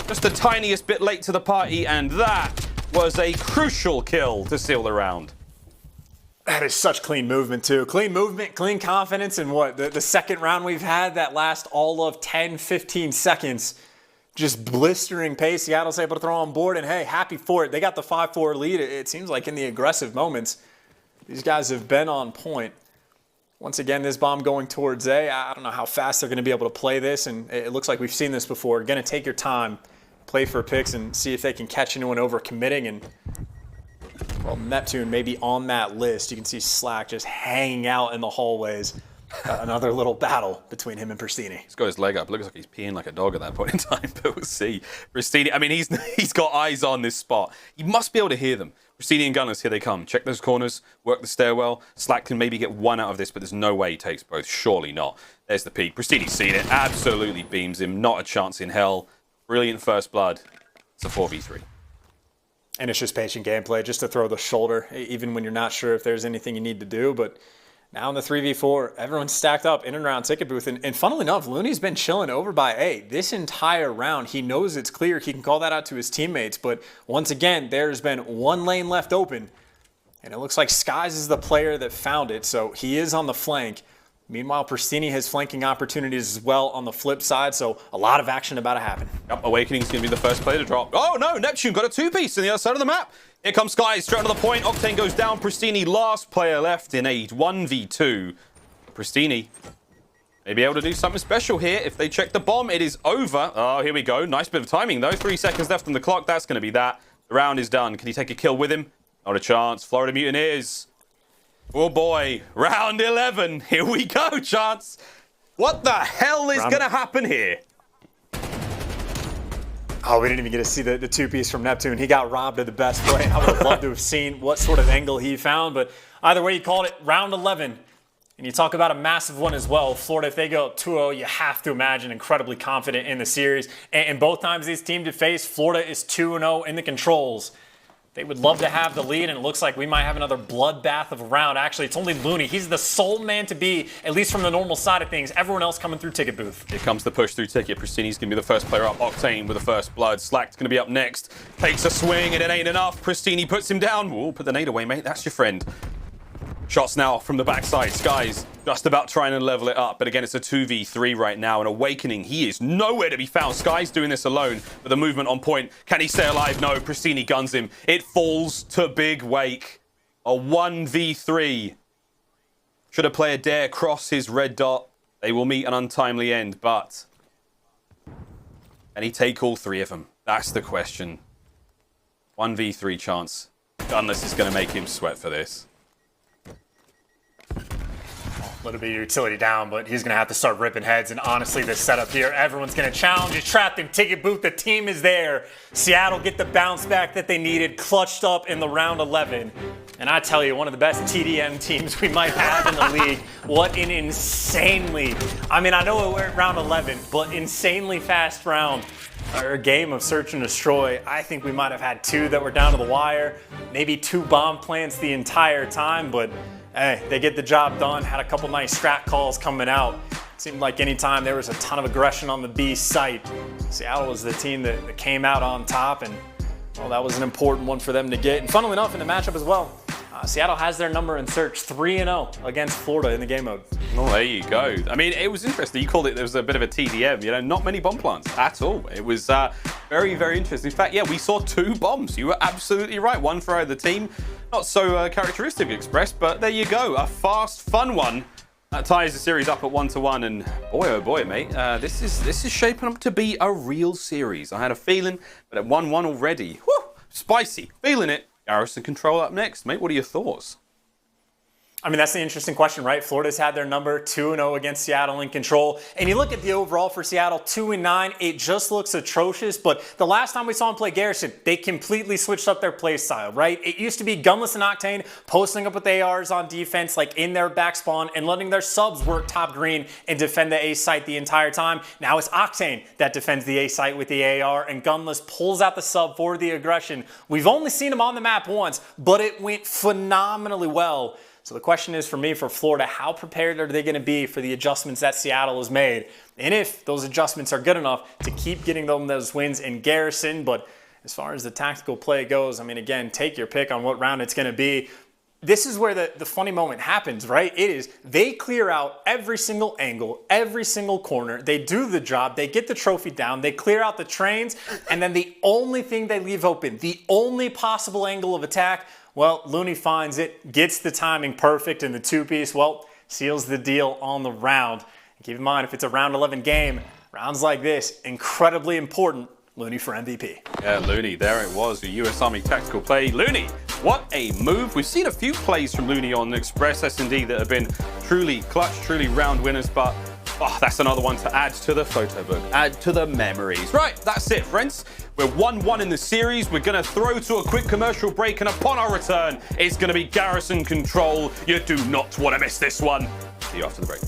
just the tiniest bit late to the party, and that was a crucial kill to seal the round. That is such clean movement, too. Clean movement, clean confidence, and what? The second round we've had that last all of 10, 15 seconds. Just blistering pace. Seattle's able to throw on board, and hey, happy for it. They got the 5-4 lead. It seems like in the aggressive moments, these guys have been on point. Once again, this bomb going towards A. I don't know how fast they're going to be able to play this, and it looks like we've seen this before. Going to take your time, play for picks, and see if they can catch anyone over committing. And well, Neptune may be on that list. You can see Slack just hanging out in the hallways. Another little battle between him and Prestinni. He's got his leg up. Looks like he's peeing like a dog at that point in time, but we'll see. Prestinni, I mean, he's got eyes on this spot. He must be able to hear them. Prestinni and Gunless, here they come. Check those corners, work the stairwell. Slack can maybe get one out of this, but there's no way he takes both. Surely not. There's the peak. Prestinni's seen it. Absolutely beams him. Not a chance in hell. Brilliant first blood. It's a 4v3. And it's just patient gameplay, just to throw the shoulder, even when you're not sure if there's anything you need to do. But now in the 3v4, everyone's stacked up in and around ticket booth. And funnily enough, Loony's been chilling over by A. This entire round, he knows it's clear. He can call that out to his teammates. But once again, there's been one lane left open. And it looks like Skies is the player that found it. So he is on the flank. Meanwhile, Prestinni has flanking opportunities as well on the flip side, so a lot of action about to happen. Yep, Awakening's going to be the first player to drop. Oh no, Neptune got a 2-piece on the other side of the map. Here comes Skies, straight to the point. Octane goes down. Prestinni, last player left in a 1v2. Prestinni may be able to do something special here. If they check the bomb, it is over. Oh, here we go. Nice bit of timing though. 3 seconds left on the clock. That's going to be that. The round is done. Can he take a kill with him? Not a chance. Florida Mutineers. Oh boy, round 11. Here we go, Chance. What the hell is going to happen here? Oh, we didn't even get to see the 2-piece from Neptune. He got robbed of the best play. I would have loved to have seen what sort of angle he found, but either way, you called it round 11. And you talk about a massive one as well. Florida, if they go 2-0, you have to imagine incredibly confident in the series. And both times these teams have faced, Florida is 2-0 in the controls. They would love to have the lead, and it looks like we might have another bloodbath of a round. Actually, it's only Loony. He's the sole man to be, at least from the normal side of things. Everyone else coming through ticket booth. Here comes the push through ticket. Prestinni's going to be the first player up. Octane with the first blood. Slack's going to be up next. Takes a swing, and it ain't enough. Prestinni puts him down. Ooh, put the nade away, mate. That's your friend. Shots now from the backside. Skies just about trying to level it up. But again, it's a 2v3 right now. And Awakening, he is nowhere to be found. Skies doing this alone, but the movement on point. Can he stay alive? No. Prestinni guns him. It falls to Big Wake. A 1v3. Should a player dare cross his red dot, they will meet an untimely end. But can he take all 3 of them? That's the question. 1v3 chance. Gunless is going to make him sweat for this. A little bit of utility down, but he's going to have to start ripping heads. And honestly, this setup here, everyone's going to challenge. He's trapped in ticket booth. The team is there. Seattle get the bounce back that they needed, clutched up in the round 11. And I tell you, one of the best TDM teams we might have in the league. What an insanely, I mean, I know we're at round 11, but insanely fast round. Or game of search and destroy. I think we might have had 2 that were down to the wire. Maybe 2 bomb plants the entire time, but hey, they get the job done. Had a couple nice strat calls coming out. It seemed like anytime there was a ton of aggression on the B site, Seattle was the team that came out on top, and well, that was an important one for them to get. And funnily enough, in the matchup as well, Seattle has their number in search, 3-0 against Florida in the game mode. Oh, there you go. I mean, it was interesting. You called it, there was a bit of a TDM, you know, not many bomb plants at all. It was very, very interesting. In fact, yeah, we saw 2 bombs. You were absolutely right. One for either team. Not so characteristic expressed, but there you go. A fast, fun one That ties the series up at 1-1, and boy, oh boy, mate, this is shaping up to be a real series. I had a feeling, but at 1-1 already, whew, spicy, feeling it. Garrison Control up next, mate. What are your thoughts? I mean, that's the interesting question, right? Florida's had their number 2-0 against Seattle in Control. And you look at the overall for Seattle, 2-9. It just looks atrocious. But the last time we saw them play Garrison, they completely switched up their play style, right? It used to be Gunless and Octane posting up with ARs on defense, like in their back spawn, and letting their subs work top green and defend the A site the entire time. Now it's Octane that defends the A site with the AR, and Gunless pulls out the sub for the aggression. We've only seen him on the map once, but it went phenomenally well. So the question is for me, for Florida, how prepared are they going to be for the adjustments that Seattle has made? And if those adjustments are good enough to keep getting them those wins in Garrison. But as far as the tactical play goes, I mean, again, take your pick on what round it's going to be. This is where the funny moment happens, right? It is they clear out every single angle, every single corner. They do the job. They get the trophy down. They clear out the trains. And then the only thing they leave open, the only possible angle of attack, well, Loony finds it, gets the timing perfect, and the two-piece, well, seals the deal on the round. And keep in mind, if it's a round 11 game, rounds like this, incredibly important. Loony for MVP. Yeah, Loony, there it was, the US Army tactical play. Loony, what a move. We've seen a few plays from Loony on Express S&D that have been truly clutch, truly round winners, but that's another one to add to the photo book, add to the memories. Right, that's it, friends. We're 1-1 in the series. We're going to throw to a quick commercial break, and upon our return, it's going to be Garrison Control. You do not want to miss this one. See you after the break.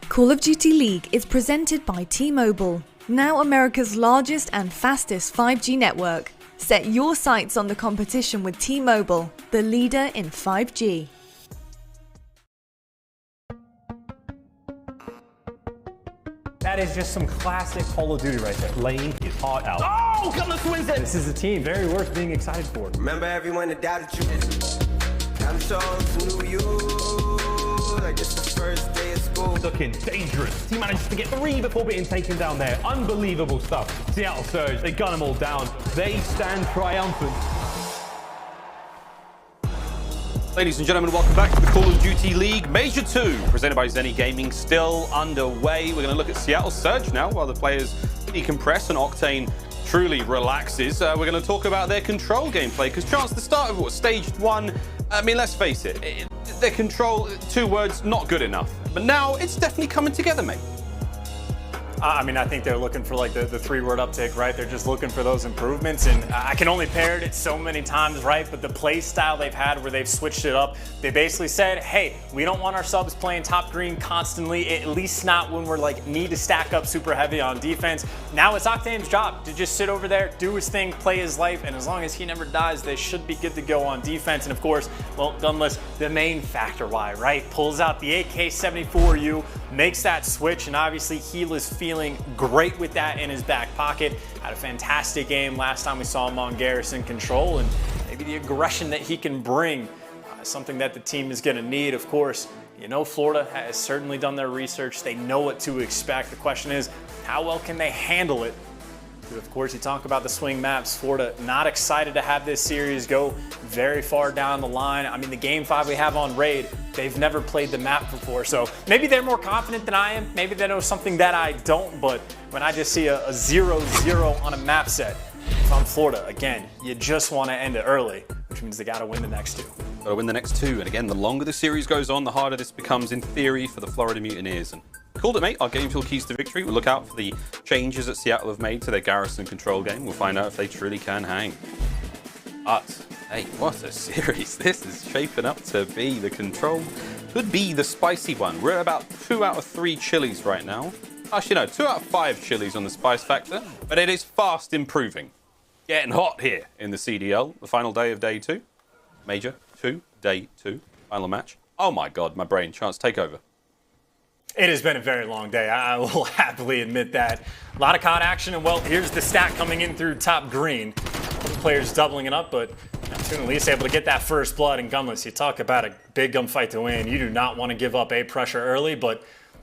Call of Duty League is presented by T-Mobile, now America's largest and fastest 5G network. Set your sights on the competition with T-Mobile, the leader in 5G. That is just some classic Call of Duty right there. Laying his heart out. Oh, Gunless wins it! This is a team very worth being excited for. Remember everyone that doubted you. I'm sure knew you. Like it's the first day of school. Looking dangerous. He manages to get 3 before being taken down there. Unbelievable stuff. Seattle Surge, they gun them all down. They stand triumphant. Ladies and gentlemen, welcome back to the Call of Duty League Major 2, presented by Zenny Gaming, still underway. We're going to look at Seattle Surge now, while the players decompress and Octane truly relaxes. We're going to talk about their control gameplay, because Chance, the start of stage 1, I mean, let's face it, their control, 2 words, not good enough. But now it's definitely coming together, mate. I mean, I think they're looking for like the 3-word uptick, right? They're just looking for those improvements, and I can only parrot it so many times, right? But the play style they've had where they've switched it up, they basically said, hey, we don't want our subs playing top green constantly, at least not when we're like need to stack up super heavy on defense. Now it's Octane's job to just sit over there, do his thing, play his life, and as long as he never dies, they should be good to go on defense. And of course, well, Gunless, the main factor why, right? Pulls out the AK-74U, makes that switch, and obviously Heal is feeling feeling great with that in his back pocket. Had a fantastic game last time we saw him on Garrison Control, and maybe the aggression that he can bring is something that the team is going to need. Of course, you know, Florida has certainly done their research. They know what to expect. The question is, how well can they handle it? Of course, you talk about the swing maps. Florida not excited to have this series go very far down the line. I mean, the game 5 we have on Raid, they've never played the map before. So maybe they're more confident than I am. Maybe they know something that I don't. But when I just see a 0-0 on a map set, if I'm Florida, again, you just want to end it early, which means they got to win the next 2. Got to win the next 2. And again, the longer the series goes on, the harder this becomes in theory for the Florida Mutineers. And called it, mate. Our game fuel keys to victory. We'll look out for the changes that Seattle have made to their Garrison Control game. We'll find out if they truly can hang. But, hey, what a series. This is shaping up to be the Control. Could be the spicy one. We're at about 2 out of 3 chilies right now. Actually, no, 2 out of 5 chilies on the spice factor. But it is fast improving. Getting hot here in the CDL. The final day of day 2. Major 2, day 2. Final match. Oh my God, my brain. Chance, take over. It has been a very long day. I will happily admit that. A lot of COD action, and well, here's the stack coming in through top green. Players doubling it up, but at least able to get that first blood. And Gunless, you talk about a big gunfight to win. You do not want to give up A pressure early, but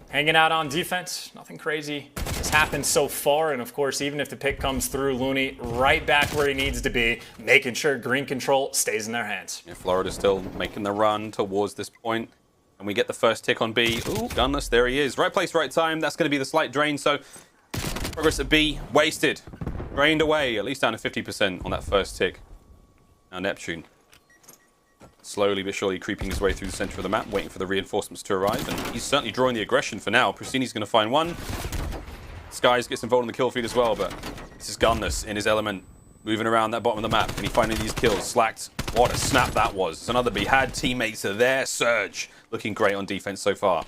hanging out on defense, nothing crazy has happened so far. And of course, even if the pick comes through, Loony right back where he needs to be, making sure green control stays in their hands. Yeah, Florida's still making the run towards this point. And we get the first tick on B. Ooh, Gunless, there he is. Right place, right time. That's going to be the slight drain. So progress at B, wasted. Drained away, at least down to 50% on that first tick. Now Neptune, slowly but surely creeping his way through the center of the map, waiting for the reinforcements to arrive. And he's certainly drawing the aggression for now. Prestinni's going to find one. Skies gets involved in the kill feed as well, but this is Gunless in his element, moving around that bottom of the map. And he finding these kills. Slacked. What a snap that was. It's another B. Had teammates are there. Surge. Looking great on defense so far.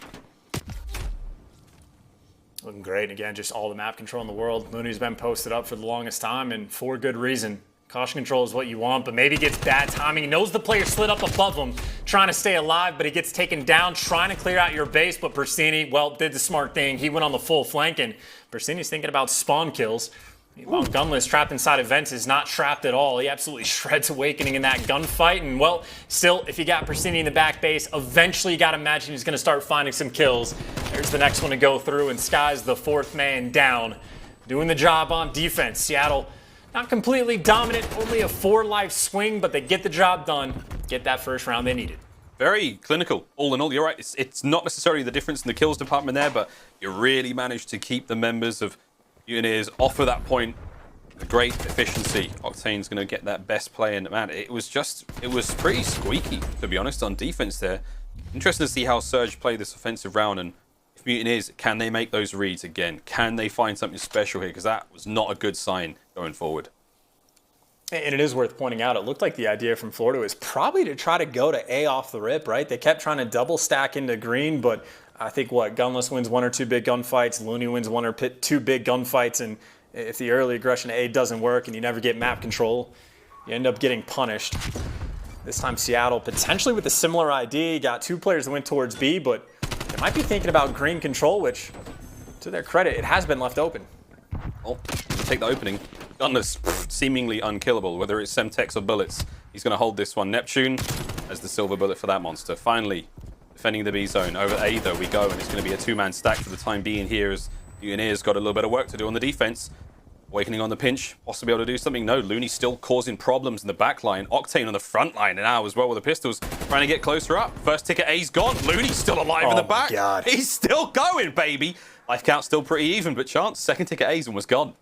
Looking great. Again, just all the map control in the world. Loony's been posted up for the longest time, and for good reason. Caution control is what you want, but maybe gets bad timing. He knows the player slid up above him, trying to stay alive, but he gets taken down, trying to clear out your base. But Prestinni, well, did the smart thing. He went on the full flank, and Prestinni's thinking about spawn kills. Well, Gunless trapped inside of vents is not trapped at all. He absolutely shreds Awakening in that gunfight. And, well, still, if you got Prestinni in the back base, eventually you got to imagine he's going to start finding some kills. There's the next one to go through, and Sky's the 4th man down. Doing the job on defense. Seattle, not completely dominant, only a 4-life swing, but they get the job done. Get that first round they needed. Very clinical, all in all. You're right. It's not necessarily the difference in the kills department there, but you really managed to keep the members of Mutineers off of that point. A great efficiency. Octane's going to get that best play, and man, it was pretty squeaky, to be honest, on defense there. Interesting to see how Surge played this offensive round, and if Mutineers, can they make those reads again? Can they find something special here? Because that was not a good sign going forward. And it is worth pointing out, it looked like the idea from Florida was probably to try to go to A off the rip, right? They kept trying to double stack into green, but I think Gunless wins 1 or 2 big gunfights, Loony wins 1 or 2 big gunfights, and if the early aggression A doesn't work and you never get map control, you end up getting punished. This time Seattle, potentially with a similar idea, got 2 players that went towards B, but they might be thinking about green control, which, to their credit, it has been left open. Oh, take the opening. Gunless, seemingly unkillable, whether it's Semtex or bullets. He's going to hold this one. Neptune as the silver bullet for that monster. Finally, defending the B zone. Over A, though, we go, and it's going to be a 2-man stack for the time being here as Mutineers got a little bit of work to do on the defense. Awakening on the pinch, possibly able to do something. No, Loony still causing problems in the back line. Octane on the front line now as well with the pistols, trying to get closer up. First ticket A's gone. Loony's still alive in the back. God. He's still going, baby. Life count's still pretty even, but Chance, second ticket A's and was gone.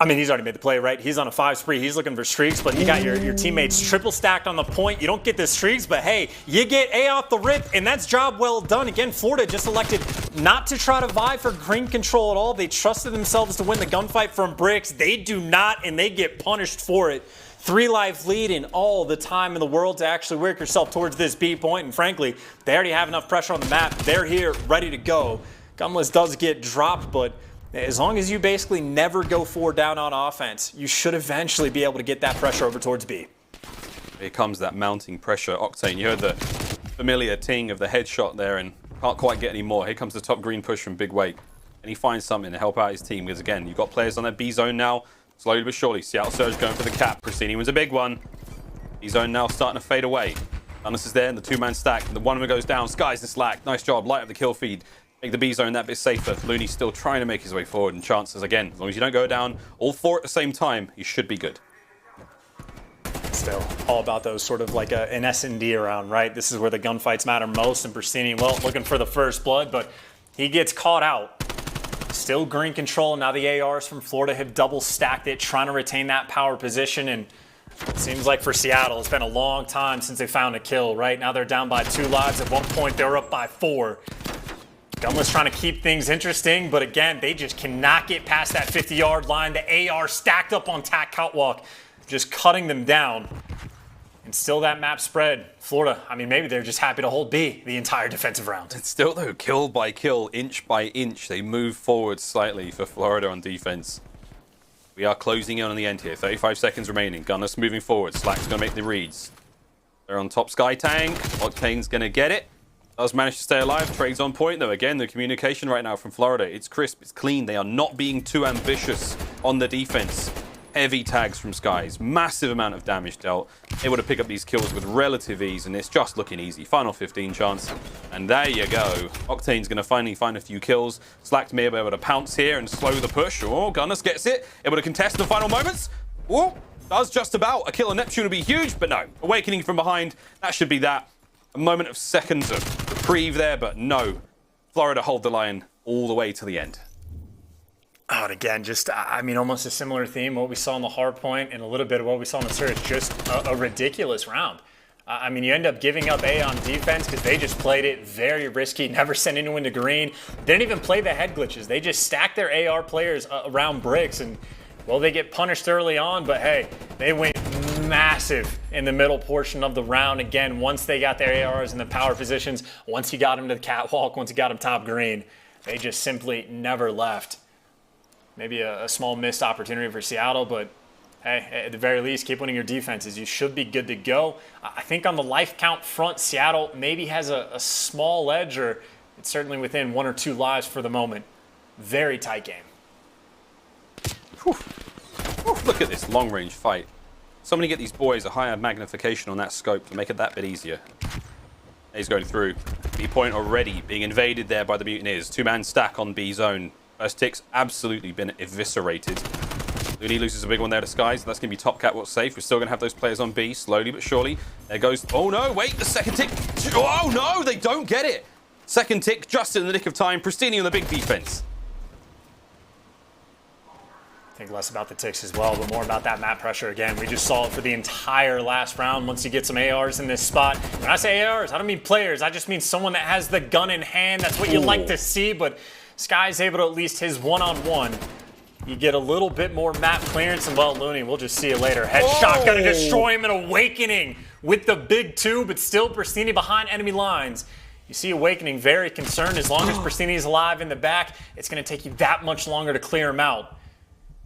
I mean, he's already made the play, right? He's on a 5 spree. He's looking for streaks, but you got your teammates triple stacked on the point. You don't get the streaks, but hey, you get A off the rip, and that's job well done. Again, Florida just elected not to try to vie for green control at all. They trusted themselves to win the gunfight from bricks. They do not, and they get punished for it. 3-life lead and all the time in the world to actually work yourself towards this B point, and frankly, they already have enough pressure on the map. They're here, ready to go. Gunless does get dropped, but as long as you basically never go 4 down on offense, you should eventually be able to get that pressure over towards B. Here comes that mounting pressure. Octane, you heard the familiar ting of the headshot there and can't quite get any more. Here comes the top green push from Big Wake. And he finds something to help out his team because, again, you've got players on their B zone now. Slowly but surely, Seattle Surge going for the cap. Prestinni wins a big one. B zone now starting to fade away. Gunless is there in the two-man stack. The one of them goes down. Skies the slack. Nice job. Light up the kill feed. Make the B zone that bit safer. Loony's still trying to make his way forward. And chances, again, as long as you don't go down all four at the same time, you should be good. Still, all about those sort of like an S&D around, right? This is where the gunfights matter most. And Prestinni, well, looking for the first blood, but he gets caught out. Still green control. Now the ARs from Florida have double stacked it, trying to retain that power position. And it seems like for Seattle, it's been a long time since they found a kill, right? Now they're down by 2 lives. At one point, they were up by 4. Gunless trying to keep things interesting, but again, they just cannot get past that 50-yard line. The AR stacked up on Tac Catwalk, just cutting them down. And still that map spread. Florida, I mean, maybe they're just happy to hold B the entire defensive round. And still, though, kill by kill, inch by inch, they move forward slightly for Florida on defense. We are closing in on the end here. 35 seconds remaining. Gunless moving forward. Slack's going to make the reads. They're on top Sky Tank. Octane's going to get it. Does manage to stay alive. Trades on point, though. Again, the communication right now from Florida, it's crisp, it's clean. They are not being too ambitious on the defense. Heavy tags from Skies. Massive amount of damage dealt. Able to pick up these kills with relative ease, and it's just looking easy. Final 15 chance. And there you go. Octane's going to finally find a few kills. Slack may be able to pounce here and slow the push. Oh, Gunless gets it. Able to contest in the final moments. Oh, does just about. A kill on Neptune would be huge, but no. Awakening from behind. That should be that. A moment of seconds of reprieve there, but no. Florida hold the line all the way to the end. Oh, and again, just, I mean, almost a similar theme, what we saw on the hard point and a little bit of what we saw in the surge. Just a ridiculous round. I mean, you end up giving up A on defense because they just played it very risky, never sent anyone to green. Didn't even play the head glitches. They just stacked their AR players around bricks, and, well, they get punished early on, but hey, they went massive in the middle portion of the round. Again, once they got their ARs in the power positions, once you got them to the catwalk, once you got them top green, they just simply never left. Maybe a small missed opportunity for Seattle, but hey, at the very least, keep winning your defenses. You should be good to go. I think on the life count front, Seattle maybe has a small edge, or it's certainly within 1 or 2 lives for the moment. Very tight game. Whew. Whew. Look at this long-range fight. Somebody get these boys a higher magnification on that scope to make it that bit easier. He's going through. B point already being invaded there by the Mutineers. 2-man stack on B zone. First tick's absolutely been eviscerated. Loony loses a big one there to Skies. That's going to be top catwalk safe. We're still going to have those players on B, slowly but surely. There goes... Oh, no, wait, the second tick. Oh, no, they don't get it. Second tick just in the nick of time. Prestinni on the big defense. Think less about the ticks as well, but more about that map pressure. Again, we just saw it for the entire last round. Once you get some ARs in this spot. When I say ARs, I don't mean players. I just mean someone that has the gun in hand. That's what you like to see, but Sky's able to at least his one-on-one. You get a little bit more map clearance, and well, Loony, we'll just see you later. Headshot gonna destroy him in Awakening with the big 2, but still Prestinni behind enemy lines. You see Awakening very concerned. As long as Prestinni is alive in the back, it's gonna take you that much longer to clear him out.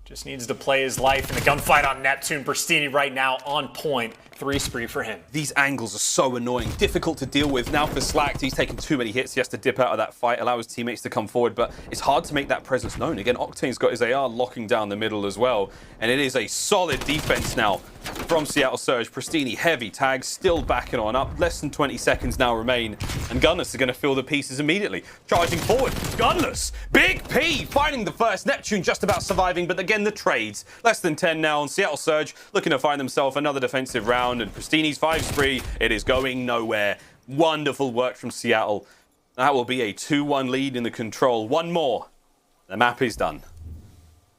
Just needs to play his life in the gunfight on Neptune. Prestinni right now on point. 3 spree for him. These angles are so annoying, difficult to deal with. Now for Slack, he's taken too many hits. He has to dip out of that fight, allow his teammates to come forward, but it's hard to make that presence known. Again, Octane's got his AR locking down the middle as well, and it is a solid defense now from Seattle Surge. Prestinni, heavy tags, still backing on up. Less than 20 seconds now remain, and Gunless are going to fill the pieces immediately. Charging forward, Gunless, Big P, finding the first. Neptune just about surviving, but again, the trades. Less than 10 now, and Seattle Surge looking to find themselves another defensive round, and Prestinni's 5 spree, it is going nowhere. Wonderful work from Seattle. That will be a 2-1 lead in the control. One more. The map is done.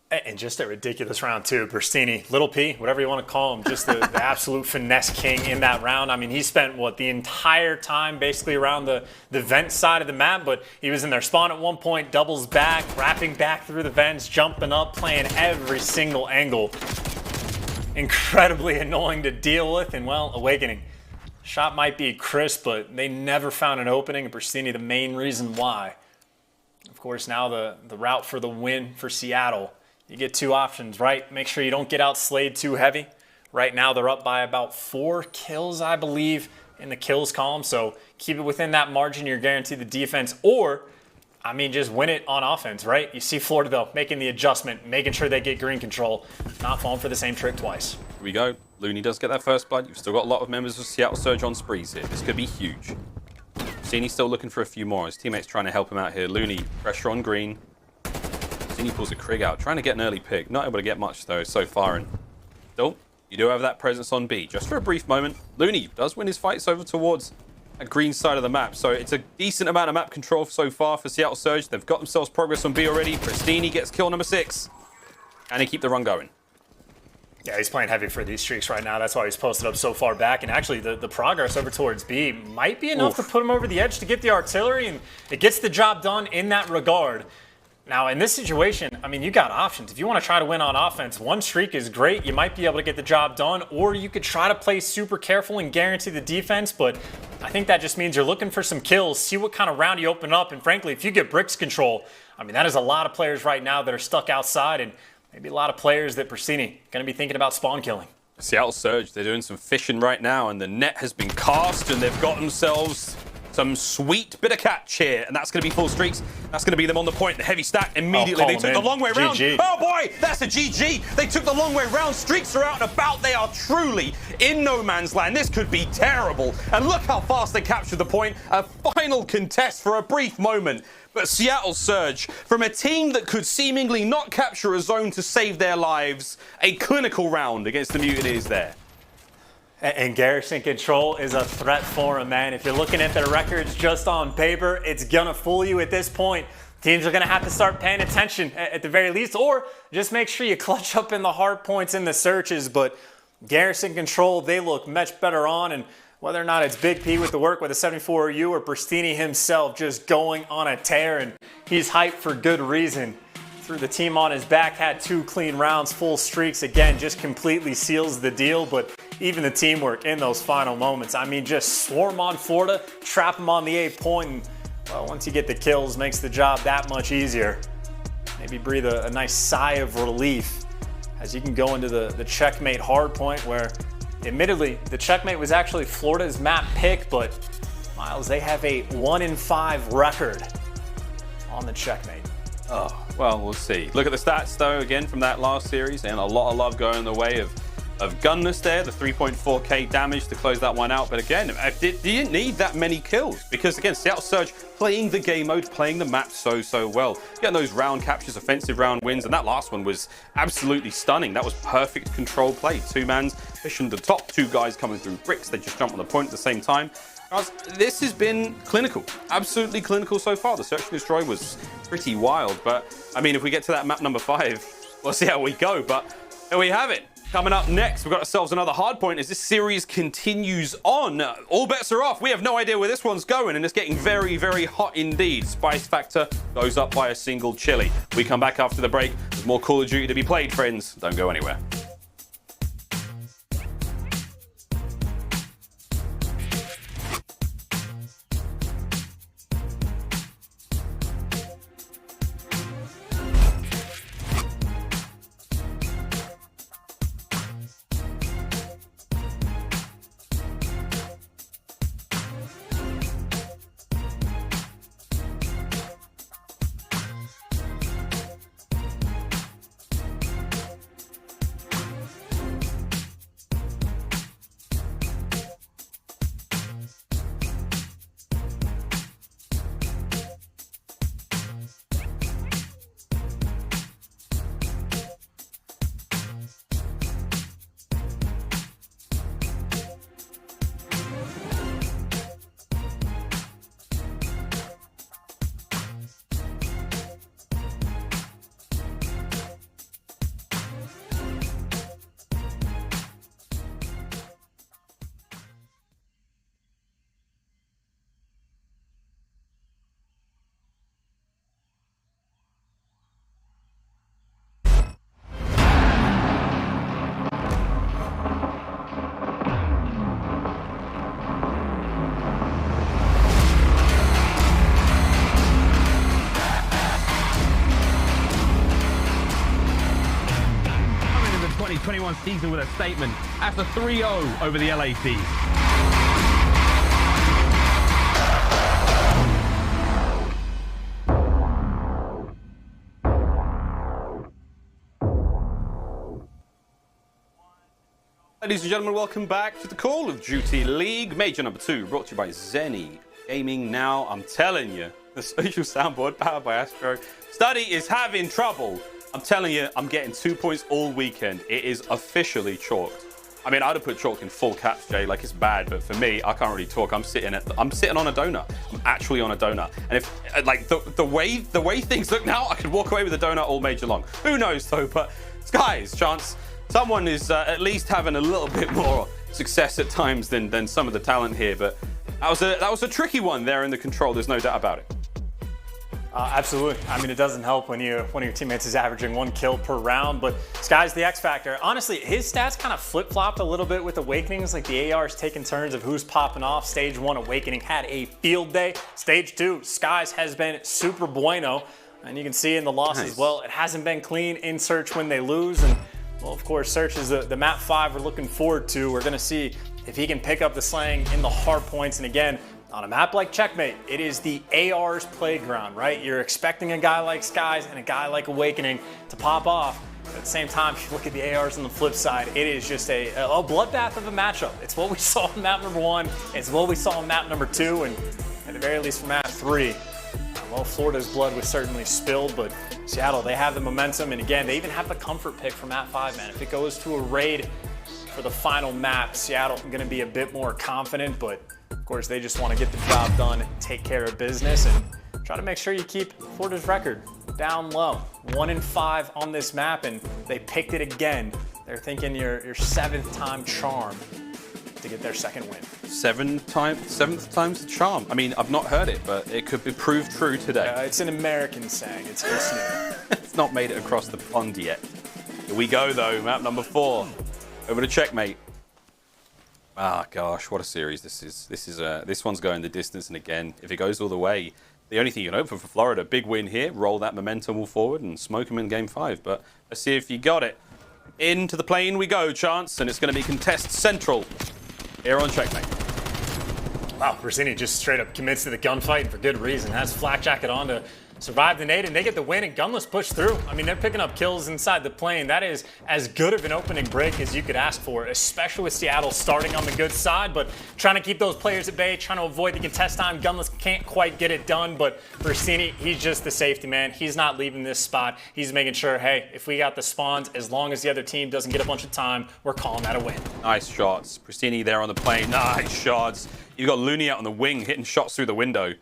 And just a ridiculous round, too. Prestinni, Little P, whatever you want to call him, just the absolute finesse king in that round. I mean, he spent, what, the entire time basically around the vent side of the map, but he was in their spawn at one point, doubles back, wrapping back through the vents, jumping up, playing every single angle. Incredibly annoying to deal with, and, well, Awakening. Shot might be crisp, but they never found an opening, and Prestinni the main reason why. Of course, now the route for the win for Seattle. You get 2 options, right? Make sure you don't get outslayed too heavy. Right now, they're up by about 4 kills, I believe, in the kills column. So keep it within that margin. You're guaranteed the defense. Or I mean, just win it on offense, right? You see Florida, though, making the adjustment, making sure they get green control, not falling for the same trick twice. Here we go. Loony does get that first blood. You've still got a lot of members of Seattle Surge on sprees here. This could be huge. Prestinni's still looking for a few more. His teammates trying to help him out here. Loony, pressure on green. Prestinni pulls a Krig out, trying to get an early pick. Not able to get much, though, so far. And still, you do have that presence on B. Just for a brief moment, Loony does win his fights over towards a green side of the map. So it's a decent amount of map control so far for Seattle Surge. They've got themselves progress on B already. Prestinni gets kill number 6. And they keep the run going. Yeah, he's playing heavy for these streaks right now. That's why he's posted up so far back. And actually, the progress over towards B might be enough to put him over the edge to get the artillery. And it gets the job done in that regard. Now, in this situation, I mean, you got options. If you want to try to win on offense, one streak is great. You might be able to get the job done. Or you could try to play super careful and guarantee the defense. But I think that just means you're looking for some kills. See what kind of round you open up. And frankly, if you get bricks control, I mean, that is a lot of players right now that are stuck outside. And maybe a lot of players that Prestinni going to be thinking about spawn killing. Seattle Surge, they're doing some fishing right now, and the net has been cast, and they've got themselves some sweet bit of catch here, and that's going to be full streaks. That's going to be them on the point. The heavy stack immediately. They took the long way round. Oh boy, that's a GG. They took the long way round. Streaks are out and about. They are truly in no man's land. This could be terrible. And look how fast they captured the point. A final contest for a brief moment. But Seattle Surge, from a team that could seemingly not capture a zone to save their lives, a clinical round against the Mutineers there. And Garrison Control is a threat for him, man. If you're looking at their records just on paper, it's gonna fool you at this point. Teams are gonna have to start paying attention at the very least, or just make sure you clutch up in the hard points in the searches. But Garrison Control, they look much better on, and whether or not it's Big P with the work with a 74U or Prestinni himself just going on a tear, and he's hyped for good reason. Threw the team on his back, had 2 clean rounds, full streaks. Again, just completely seals the deal, but even the teamwork in those final moments. I mean, just swarm on Florida, trap him on the A point, and well, once you get the kills, makes the job that much easier. Maybe breathe a nice sigh of relief as you can go into the checkmate hard point where, admittedly, the checkmate was actually Florida's map pick, but Miles, they have a 1-in-5 record on the checkmate. Oh, well, we'll see. Look at the stats, though, again, from that last series, and a lot of love going the way of Gunless there, the 3.4k damage to close that one out. But again, it didn't need that many kills because, again, Seattle Surge playing the game mode, playing the map so well. Getting those round captures, offensive round wins, and that last one was absolutely stunning. That was perfect control play. 2-mans fishing the top, 2 guys coming through bricks. They just jump on the point at the same time. This has been clinical, absolutely clinical so far. The Search and Destroy was pretty wild, but I mean, if we get to that map number 5, we'll see how we go. But there we have it. Coming up next, we've got ourselves another hard point as this series continues on. All bets are off. We have no idea where this one's going, and it's getting very hot indeed. Spice factor goes up by a single chili. We come back after the break. There's more Call of Duty to be played, friends. Don't go anywhere. Season with a statement. That's a 3-0 over the LA Thieves. Ladies and gentlemen, welcome back to the Call of Duty League. Major number 2, brought to you by Zenny Gaming. Now, I'm telling you, the social soundboard powered by Astro. Standy is having trouble. I'm telling you, I'm getting 2 points all weekend. It is officially chalked. I mean, I'd have put chalk in full caps, Jay, like it's bad, but for me, I can't really talk. I'm sitting on a donut. I'm actually on a donut. And if, like, the way things look now, I could walk away with a donut all major long. Who knows, though, but guys, chance someone is at least having a little bit more success at times than some of the talent here, but that was a tricky one there in the control. There's no doubt about it. Absolutely. I mean, it doesn't help when one of your teammates is averaging 1 kill per round, but Sky's the X factor. Honestly, his stats kind of flip-flopped a little bit with Awakenings, like the AR's taking turns of who's popping off. Stage 1, Awakening had a field day. Stage 2, Sky's has been super bueno, and you can see in the loss as well, it hasn't been clean in Search when they lose, and well, of course, Search is the map 5 we're looking forward to. We're going to see if he can pick up the slang in the hard points. And again, on a map like Checkmate, it is the AR's playground, right? You're expecting a guy like Skies and a guy like Awakening to pop off. But at the same time, if you look at the ARs on the flip side, it is just a bloodbath of a matchup. It's what we saw in map number 1. It's what we saw in map number 2. And at the very least for map 3, well, Florida's blood was certainly spilled, but Seattle, they have the momentum, and again, they even have the comfort pick for map 5, man. If it goes to a raid for the final map, Seattle going to be a bit more confident, but of course, they just want to get the job done, take care of business, and try to make sure you keep Florida's record down low. 1-5 on this map, and they picked it again. They're thinking your 7th time charm to get their 2nd win. 7th time's the charm. I mean, I've not heard it, but it could be proved true today. It's an American saying. It's new. It's not made it across the pond yet. Here we go, though. Map number 4. Over to Checkmate. Ah, gosh, what a series this is. This one's going the distance, and again, if it goes all the way, the only thing you can hope for Florida, big win here, roll that momentum all forward and smoke them in game 5. But let's see if you got it. Into the plane we go, Chance, and it's going to be contest central here on Checkmate. Wow, Prestinni just straight up commits to the gunfight, and for good reason. Has Flak Jacket on to survive the nade, and they get the win, and Gunless push through. I mean, they're picking up kills inside the plane. That is as good of an opening break as you could ask for, especially with Seattle starting on the good side, but trying to keep those players at bay, trying to avoid the contest time. Gunless can't quite get it done, but Prestinni, he's just the safety man. He's not leaving this spot. He's making sure, hey, if we got the spawns, as long as the other team doesn't get a bunch of time, we're calling that a win. Nice shots. Prestinni there on the plane. Nice shots. You've got Loony out on the wing, hitting shots through the window.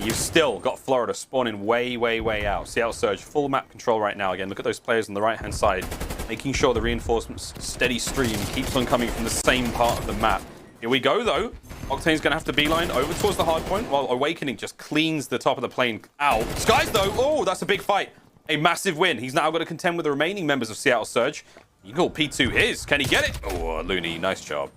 You've still got Florida spawning way, way, way out. Seattle Surge, full map control right now. Again, look at those players on the right-hand side, making sure the reinforcements steady stream keeps on coming from the same part of the map. Here we go, though. Octane's going to have to beeline over towards the hard point, while Awakening just cleans the top of the plane out. Skies, though, oh, that's a big fight. A massive win. He's now got to contend with the remaining members of Seattle Surge. You can call P2 his. Can he get it? Oh, Loony, nice job.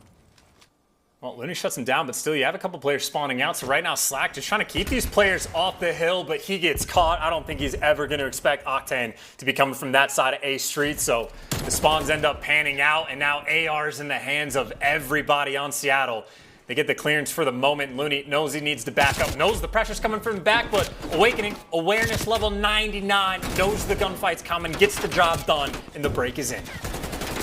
Well, Loony shuts him down, but still, you have a couple players spawning out. So right now, Slack just trying to keep these players off the hill, but he gets caught. I don't think he's ever going to expect Octane to be coming from that side of A Street. So the spawns end up panning out, and now AR's in the hands of everybody on Seattle. They get the clearance for the moment. Loony knows he needs to back up, knows the pressure's coming from the back, but Awakening, awareness level 99, knows the gunfight's coming, gets the job done, and the break is in.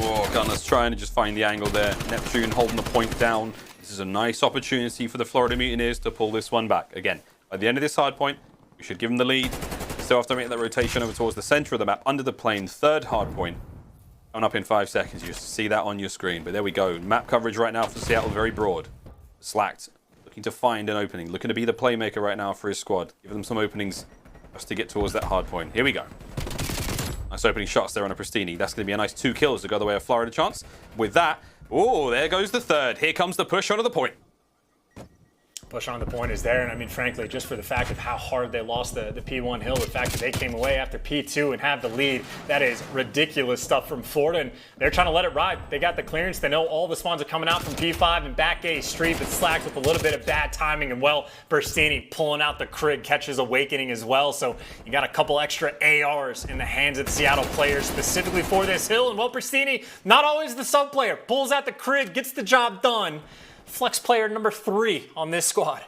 Oh, Gunless trying to just find the angle there. Neptune holding the point down. This is a nice opportunity for the Florida Mutineers to pull this one back. Again, by the end of this hard point, we should give them the lead. Still have to make that rotation over towards the center of the map, under the plane, 3rd hard point. Coming up in 5 seconds, you see that on your screen. But there we go. Map coverage right now for Seattle, very broad. Slacked, looking to find an opening, looking to be the playmaker right now for his squad. Give them some openings just to get towards that hard point. Here we go. Nice opening shots there on a Prestinni. That's going to be a nice 2 kills to go the way of Florida Chance. With that, oh, there goes the 3rd. Here comes the push onto the point. Push on the point is there, and I mean, frankly, just for the fact of how hard they lost the P1 hill, the fact that they came away after P2 and have the lead, that is ridiculous stuff from Florida, and they're trying to let it ride. They got the clearance. They know all the spawns are coming out from P5 and back A Street, but Slack with a little bit of bad timing, and well, Prestinni pulling out the Krig, catches Awakening as well, so you got a couple extra ARs in the hands of the Seattle players specifically for this hill, and well, Prestinni, not always the sub player, pulls out the Krig, gets the job done. flex player number 3 on this squad.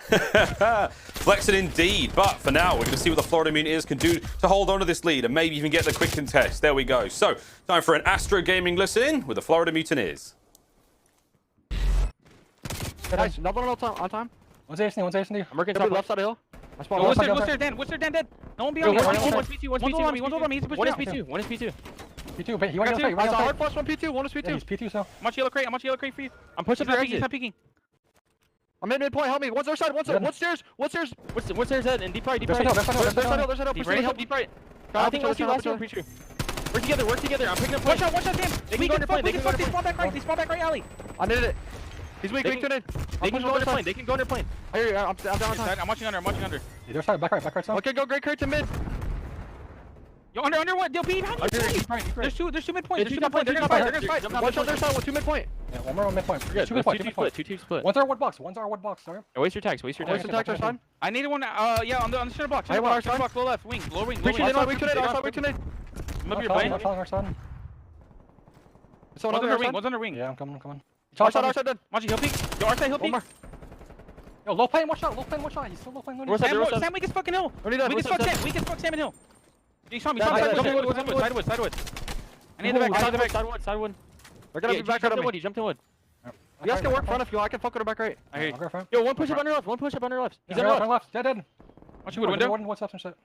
Flexing indeed, but for now, we're going to see what the Florida Mutineers can do to hold on to this lead and maybe even get the quick contest. There we go. So, time for an Astro Gaming listen with the Florida Mutineers. Nice. Another one on time. One's ASD. I'm working top left side of hill. I spawned What's left there, What's there, dead? No one beyond me. One's P2, one's over me. He's pushing out. One is P2. P2, but he went I outside. saw hard plus one P2, one is P2. Yeah, he's P2, so. I'm watching yellow crate for you. I'm pushing He's for not exit. peeking. I'm in midpoint, help me. One's their side, one's stairs. What's stairs head? And deep right. There's side hill. Deep right. I think last two. Pretty true. Work together. I'm picking up Watch out, damn. They can go They spawn back right, aLLeY. I needed it. He's weak to it. They can go under plane. They can go under plane. I hear you. I'm down on time. I'm watching under. Either side, back right. Okay, go great crate to mid. Yo, under what? Yo, beat. There's two midpoint. They're gonna fight. Watch out their side with 2 midpoint. Yeah, one more on midpoint. Two midpoint. Two teams split. One's our wood box. Sorry. Waste your tags. Attack our side. I needed one. Yeah, on the center box. I want our Center box, low left, wing. Weak tonight. Maybe you're playing. One's One's under wing. Yeah, I'm coming. Our side dead. Watch, he'll peek. Yo, our side, he'll peek. Yo, low plane, watch out. He's still low plane. Sam, weak as fucking hill. Weak as fuck Sam and hill. You saw me. Sidewood. I need the back. Sidewood. They're gonna be back right on me. He jumped in wood. You guys can work front if you want. I can fuck with the back right. I hear you. Yo, one push up on your left. He's on left. Dead. Watch your window. What's up some shit?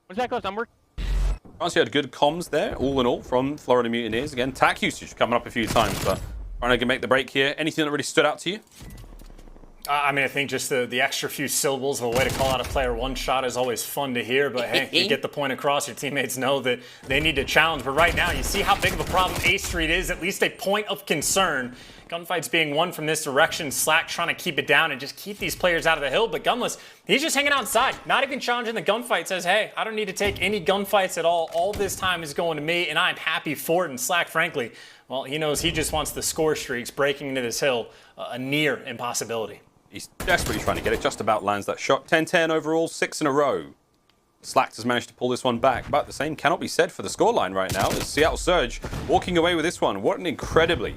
One's back left. I'm working. Honestly, had good comms there, all in all, from Florida Mutineers. Again, tack usage coming up a few times, but trying to make the break here. Anything that really stood out to you? I mean, I think just the extra few syllables of a way to call out a player one shot is always fun to hear, but hey, you get the point across. Your teammates know that they need to challenge. But right now, you see how big of a problem A Street is, at least a point of concern. Gunfights being won from this direction, Slack trying to keep it down and just keep these players out of the hill. But Gunless, he's just hanging outside, not even challenging the gunfight. Says, hey, I don't need to take any gunfights at all. All this time is going to me, and I'm happy for it. And Slack, frankly, well, he knows he just wants the score streaks breaking into this hill, a near impossibility. He's desperately trying to get it, just about lands that shot. 10-10 overall, 6 in a row. Slack has managed to pull this one back, but the same cannot be said for the scoreline right now. As Seattle Surge walking away with this one. What an incredibly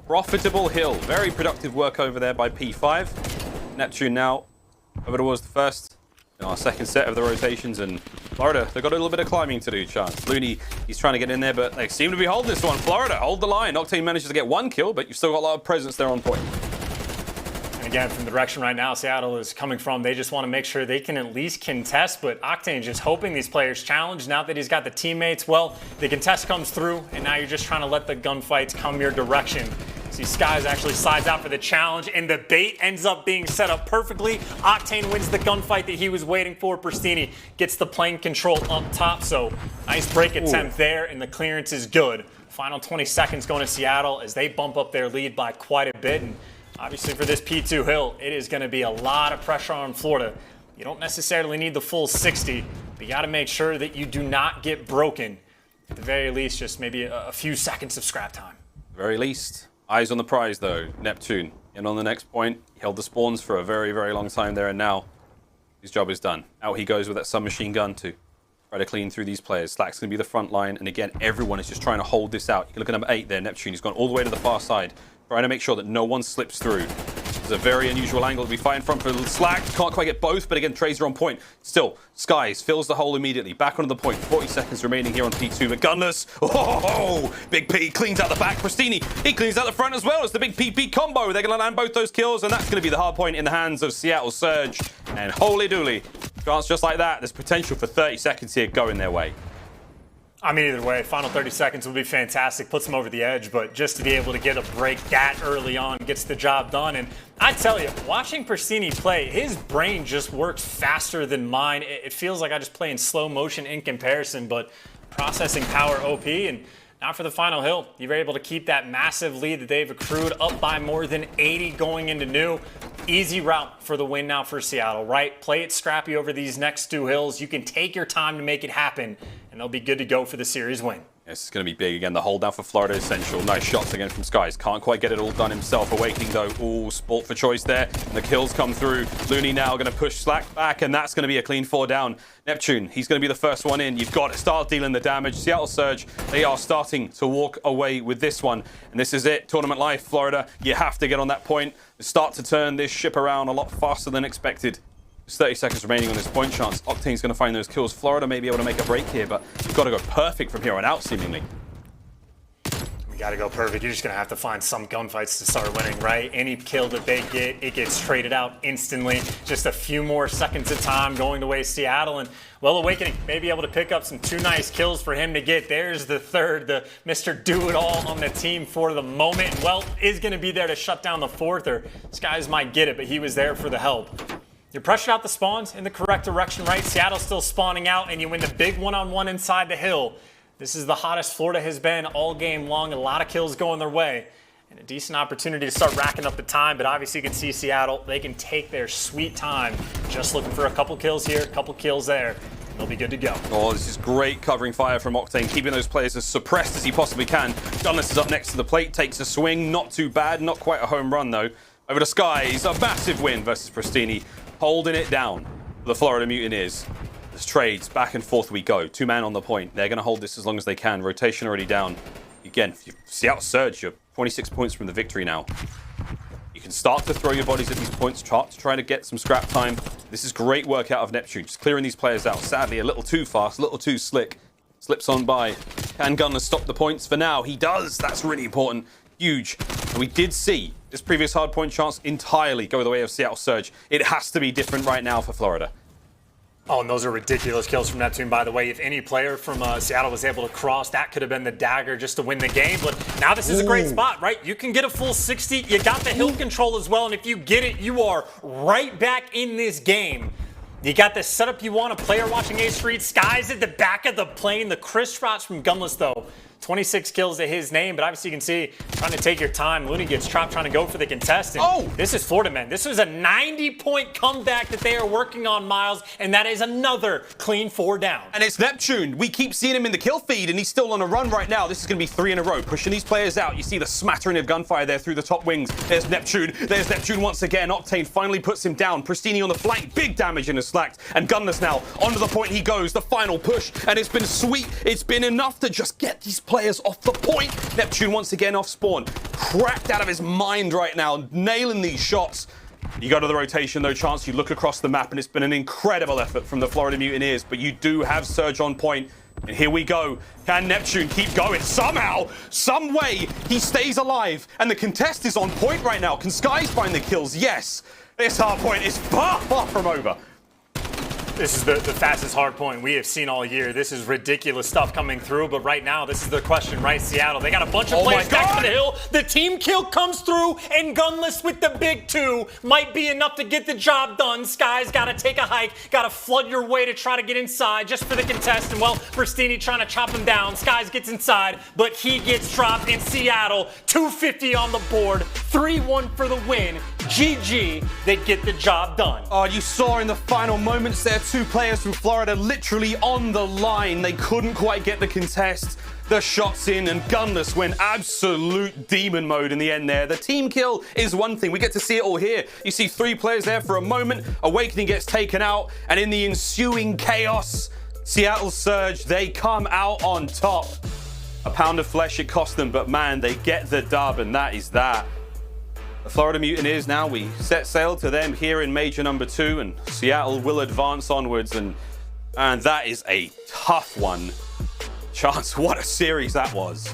profitable hill. Very productive work over there by P5. Neptune now over towards the first in our second set of the rotations, and Florida, they've got a little bit of climbing to do, Chance. Loony, he's trying to get in there, but they seem to be holding this one. Florida, hold the line. Octane manages to get 1 kill, but you've still got a lot of presence there on point. Again, from the direction right now Seattle is coming from, they just want to make sure they can at least contest, but Octane just hoping these players challenge. Now that he's got the teammates, well, the contest comes through, and now you're just trying to let the gunfights come your direction. See, Skies actually slides out for the challenge, and the bait ends up being set up perfectly. Octane wins the gunfight that he was waiting for. Prestinni gets the plane control up top, so nice break attempt there, and the clearance is good. Final 20 seconds going to Seattle as they bump up their lead by quite a bit. And obviously for this P2 hill, it is going to be a lot of pressure on Florida. You don't necessarily need the full 60, but you got to make sure that you do not get broken. At the very least, just maybe a few seconds of scrap time. Very least. Eyes on the prize though, Neptune. And on the next point, he held the spawns for a very, very long time there, and now his job is done. Out he goes with that submachine gun to try to clean through these players. Slack's going to be the front line, and again, everyone is just trying to hold this out. You can look at number 8 there, Neptune. He's gone all the way to the far side, trying to make sure that no one slips through. It's a very unusual angle to be fighting from for Slack. Can't quite get both, but again, Drazah on point. Still, Skies fills the hole immediately. Back onto the point. 40 seconds remaining here on P2, but Gunless. Oh, Big P cleans out the back. Prestinni, he cleans out the front as well. It's the big PP combo. They're going to land both those kills, and that's going to be the hard point in the hands of Seattle Surge. And holy dooly, chance just like that. There's potential for 30 seconds here going their way. I mean, either way, final 30 seconds would be fantastic, puts them over the edge, but just to be able to get a break that early on gets the job done. And I tell you, watching Prestinni play, his brain just works faster than mine. It feels like I just play in slow motion in comparison, but processing power OP. And now for the final hill, you were able to keep that massive lead that they've accrued up by more than 80 going into new. Easy route for the win now for Seattle, right? Play it scrappy over these next 2 hills. You can take your time to make it happen, and they'll be good to go for the series win. This is going to be big again. The hold down for Florida essential. Nice shots again from Skies. Can't quite get it all done himself. Awakening though. Ooh, sport for choice there. And the kills come through. Loony now going to push Slack back, and that's going to be a clean 4 down. Neptune, he's going to be the first one in. You've got to start dealing the damage. Seattle Surge, they are starting to walk away with this one. And this is it. Tournament life, Florida. You have to get on that point. Start to turn this ship around a lot faster than expected. There's 30 seconds remaining on this point chance. Octane's going to find those kills. Florida may be able to make a break here, but you've got to go perfect from here on out, seemingly. We got to go perfect. You're just going to have to find some gunfights to start winning, right? Any kill that they get, it gets traded out instantly. Just a few more seconds of time going to waste Seattle. And, well, Awakening may be able to pick up some 2 nice kills for him to get. There's the third, the Mr. Do-It-All on the team for the moment. And, well, is going to be there to shut down the 4th, or Skies might get it, but he was there for the help. You pressured out the spawns in the correct direction, right? Seattle's still spawning out, and you win the big one-on-one inside the hill. This is the hottest Florida has been all game long. A lot of kills going their way. And a decent opportunity to start racking up the time, but obviously you can see Seattle, they can take their sweet time. Just looking for a couple kills here, a couple kills there. They'll be good to go. Oh, this is great covering fire from Octane, keeping those players as suppressed as he possibly can. Gunless is up next to the plate, takes a swing. Not too bad, not quite a home run though. Over to Skies, a massive win versus Prestinni. Holding it down for the Florida Mutineers. There's trades, back and forth we go. 2-man on the point. They're going to hold this as long as they can. Rotation already down. Again, Seattle Surge, you're 26 points from the victory now. You can start to throw your bodies at these points, to try to get some scrap time. This is great work out of Neptune, just clearing these players out. Sadly, a little too fast, a little too slick. Slips on by. Can Gunless stop the points for now? He does. That's really important. Huge. And we did see this previous hard point chance entirely go the way of Seattle Surge. It has to be different right now for Florida. Oh, and those are ridiculous kills from Neptune, by the way. If any player from Seattle was able to cross, that could have been the dagger just to win the game. But now this is a great spot, right? You can get a full 60. You got the hill control as well. And if you get it, you are right back in this game. You got the setup you want, a player watching A Street. Skies at the back of the plane. The crisp shots from Gunless, though. 26 kills to his name, but obviously you can see, trying to take your time. Loony gets trapped trying to go for the contest. And this is Florida, man. This was a 90-point comeback that they are working on, Miles, and that is another clean 4 down. And it's Neptune. We keep seeing him in the kill feed, and he's still on a run right now. This is going to be 3 in a row, pushing these players out. You see the smattering of gunfire there through the top wings. There's Neptune. There's Neptune once again. Octane finally puts him down. Prestinni on the flank. Big damage in his slacked. And Gunless now. Onto the point he goes. The final push. And it's been sweet. It's been enough to just get these players off the point. Neptune once again off spawn. Cracked out of his mind right now. Nailing these shots. You go to the rotation though, Chance. You look across the map and it's been an incredible effort from the Florida Mutineers. But you do have Surge on point. And here we go. Can Neptune keep going? Somehow, some way, he stays alive. And the contest is on point right now. Can Skies find the kills? Yes. This hard point is far, far from over. This is the fastest hard point we have seen all year. This is ridiculous stuff coming through, but right now, this is the question, right? Seattle, they got a bunch of players back to the hill. The team kill comes through, and Gunless with the big 2 might be enough to get the job done. Skies got to take a hike, got to flood your way to try to get inside just for the contest. And, well, Prestinni trying to chop him down. Skies gets inside, but he gets dropped in Seattle. 250 on the board, 3-1 for the win. GG, they get the job done. Oh, you saw in the final moments there, 2 players from Florida literally on the line. They couldn't quite get the contest. The shots in, and Gunless went absolute demon mode in the end there. The team kill is one thing. We get to see it all here. You see 3 players there for a moment. Awakening gets taken out, and in the ensuing chaos, Seattle Surge, they come out on top. A pound of flesh it cost them, but man, they get the dub, and that is that. The Florida Mutineers now, we set sail to them here in Major number 2, and Seattle will advance onwards, and that is a tough one. Chance, what a series that was.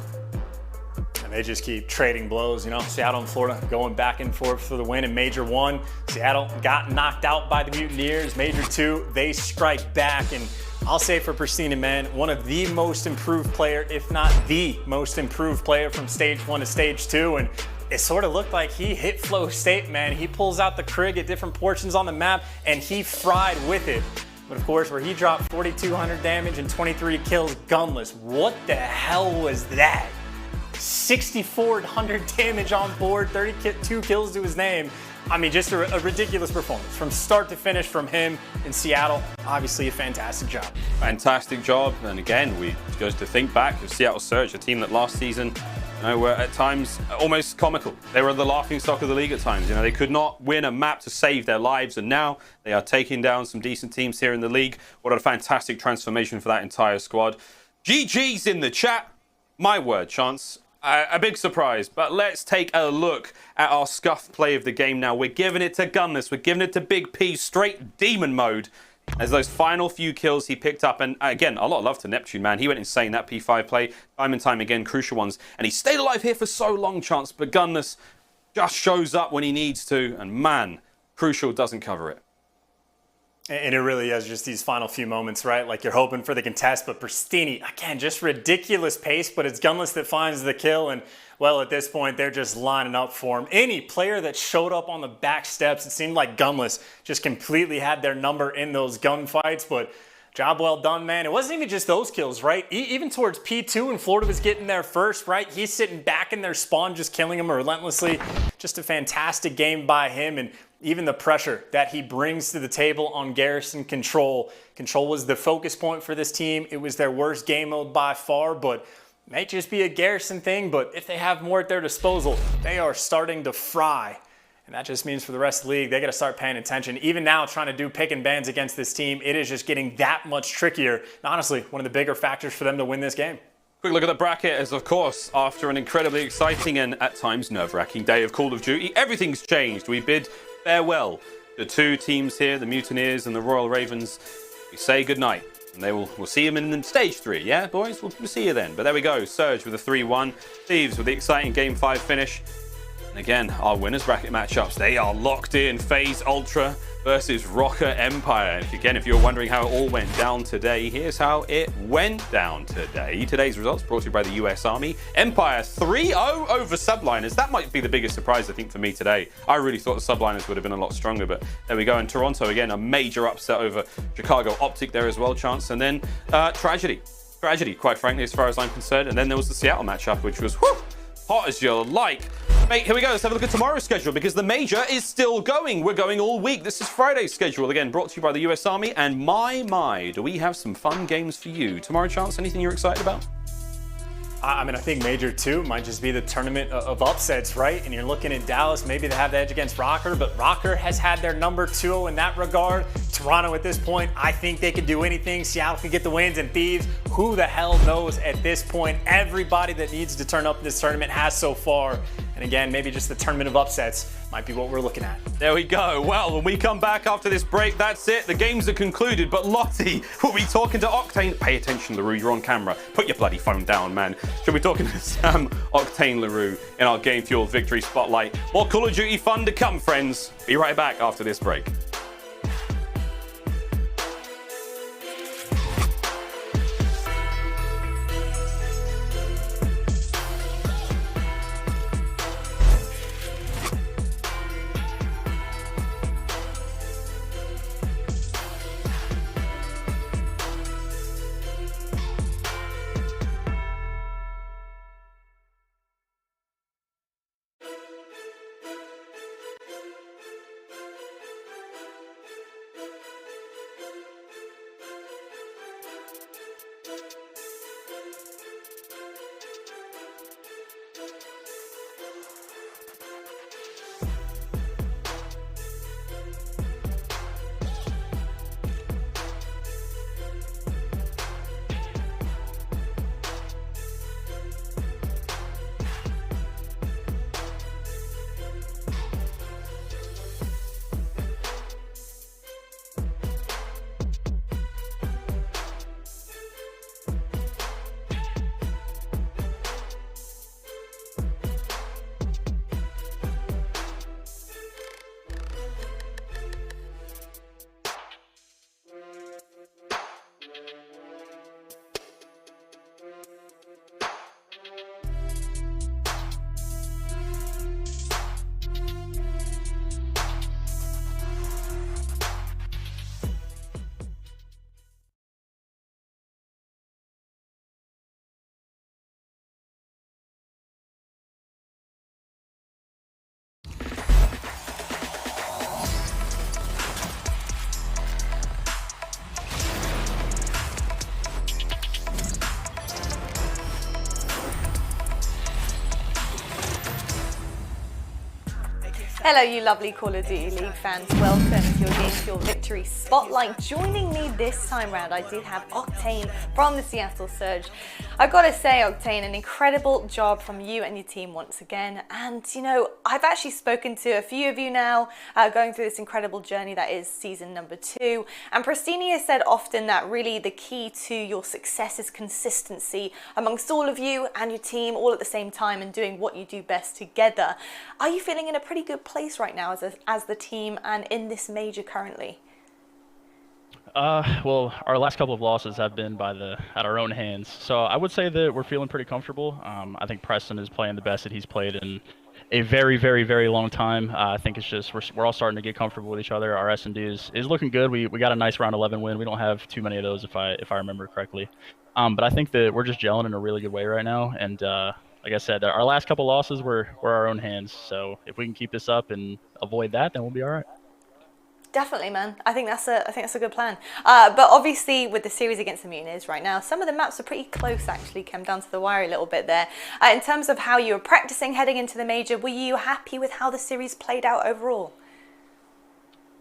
And they just keep trading blows, you know. Seattle and Florida going back and forth for the win in Major 1. Seattle got knocked out by the Mutineers. Major 2, they strike back, and I'll say for Prestinni, man, one of the most improved player, if not the most improved player from Stage 1 to Stage 2, and it sort of looked like he hit flow state, man. He pulls out the Krig at different portions on the map, and he fried with it. But of course, where he dropped 4,200 damage and 23 kills, Gunless. What the hell was that? 6,400 damage on board, 32 kills to his name. I mean, just a ridiculous performance from start to finish from him in Seattle. Obviously, a fantastic job. Fantastic job. And again, we goes to think back of Seattle Surge, a team that last season, were at times almost comical. They were the laughing stock of the league at times. They could not win a map to save their lives, and now they are taking down some decent teams here in the league. What a fantastic transformation for that entire squad. GG's in the chat. My word, Chance. A big surprise, but let's take a look at our scuff play of the game now. We're giving it to Gunless. We're giving it to Big P, straight demon mode. As those final few kills he picked up, and again, a lot of love to Neptune, man. He went insane, that P5 play, time and time again, crucial ones. And he stayed alive here for so long, Chance, but Gunless just shows up when he needs to, and man, Crucial doesn't cover it. And it really is just these final few moments, right? Like you're hoping for the contest, but Prestinni, again, just ridiculous pace, but it's Gunless that finds the kill. And well, at this point, they're just lining up for him. Any player that showed up on the back steps, it seemed like Gunless just completely had their number in those gunfights, but job well done, man. It wasn't even just those kills, right? Even towards P2 and Florida was getting there first, right? He's sitting back in their spawn, just killing them relentlessly. Just a fantastic game by him. And even the pressure that he brings to the table on Garrison Control. Control was the focus point for this team. It was their worst game mode by far, but it may just be a Garrison thing. But if they have more at their disposal, they are starting to fry. And that just means for the rest of the league, they got to start paying attention. Even now, trying to do pick and bans against this team, it is just getting that much trickier. And honestly, one of the bigger factors for them to win this game. Quick look at the bracket as, of course, after an incredibly exciting and at times nerve-wracking day of Call of Duty, everything's changed. We bid farewell to two teams here, the Mutineers and the Royal Ravens. We say goodnight, and we'll see them in stage 3, yeah, boys? We'll see you then. But there we go, Surge with a 3-1, Thieves with the exciting Game 5 finish. And again, our winners bracket matchups, they are locked in. FaZe Ultra versus Røkkr Empire. Again, if you're wondering how it all went down today, here's how it went down today. Today's results brought to you by the US Army. Empire 3-0 over Subliners. That might be the biggest surprise, I think, for me today. I really thought the Subliners would have been a lot stronger, but there we go. And Toronto, again, a major upset over Chicago. OpTic there as well, Chance. And then Tragedy, quite frankly, as far as I'm concerned. And then there was the Seattle matchup, which was hot as you like. Mate, here we go. Let's have a look at tomorrow's schedule because the major is still going. We're going all week. This is Friday's schedule. Again, brought to you by the US Army. And my, do we have some fun games for you. Tomorrow, Chance, anything you're excited about? I mean, I think Major 2 might just be the tournament of upsets, right? And you're looking at Dallas, maybe they have the edge against Røkkr, but Røkkr has had their number 2 in that regard. Toronto at this point, I think they could do anything. Seattle could get the wins, and Thieves, who the hell knows at this point? Everybody that needs to turn up in this tournament has so far. And again, maybe just the tournament of upsets might be what we're looking at. There we go. Well, when we come back after this break, that's it. The games are concluded, but Lottie will be talking to Octane. Pay attention, LaRue, you're on camera. Put your bloody phone down, man. She'll be talking to Sam, Octane, LaRue in our Game Fueled Victory Spotlight. More Call of Duty fun to come, friends. Be right back after this break. Hello, you lovely Call of Duty League fans. Welcome to your Game Fuel Victory Spotlight. Joining me this time round, I do have Octane from the Seattle Surge. I've got to say, Octane, an incredible job from you and your team once again. And, you know, I've actually spoken to a few of you now, going through this incredible journey that is season number 2. And Prestinni has said often that really the key to your success is consistency amongst all of you and your team all at the same time and doing what you do best together. Are you feeling in a pretty good place right now as the team and in this major currently? Well, our last couple of losses have been at our own hands, so I would say that we're feeling pretty comfortable. I think Preston is playing the best that he's played in a very, very, very long time. I think it's just we're all starting to get comfortable with each other. Our S&D is looking good. We got a nice round 11 win. We don't have too many of those if I remember correctly. But I think that we're just gelling in a really good way right now, and like I said, our last couple losses were our own hands. So if we can keep this up and avoid that, then we'll be all right. Definitely, man. I think that's a good plan. But obviously, with the series against the Mutineers right now, some of the maps are pretty close. Actually, came down to the wire a little bit there. In terms of how you were practicing heading into the major, were you happy with how the series played out overall?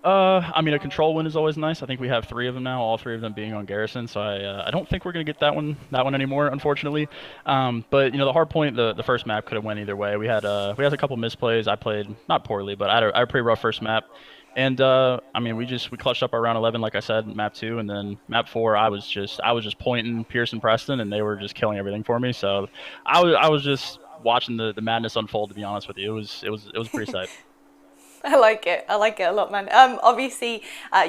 I mean, a control win is always nice. I think we have 3 of them now, all 3 of them being on Garrison. So I don't think we're gonna get that one anymore, unfortunately. But you know, the hard point, the first map could have went either way. We had a couple misplays. I played not poorly, but I had a pretty rough first map. And I mean, we clutched up our round 11, like I said, map 2, and then map 4. I was just pointing Pierce and Preston, and they were just killing everything for me. So I was just watching the madness unfold. To be honest with you, it was pretty sight. I like it a lot, man. Obviously,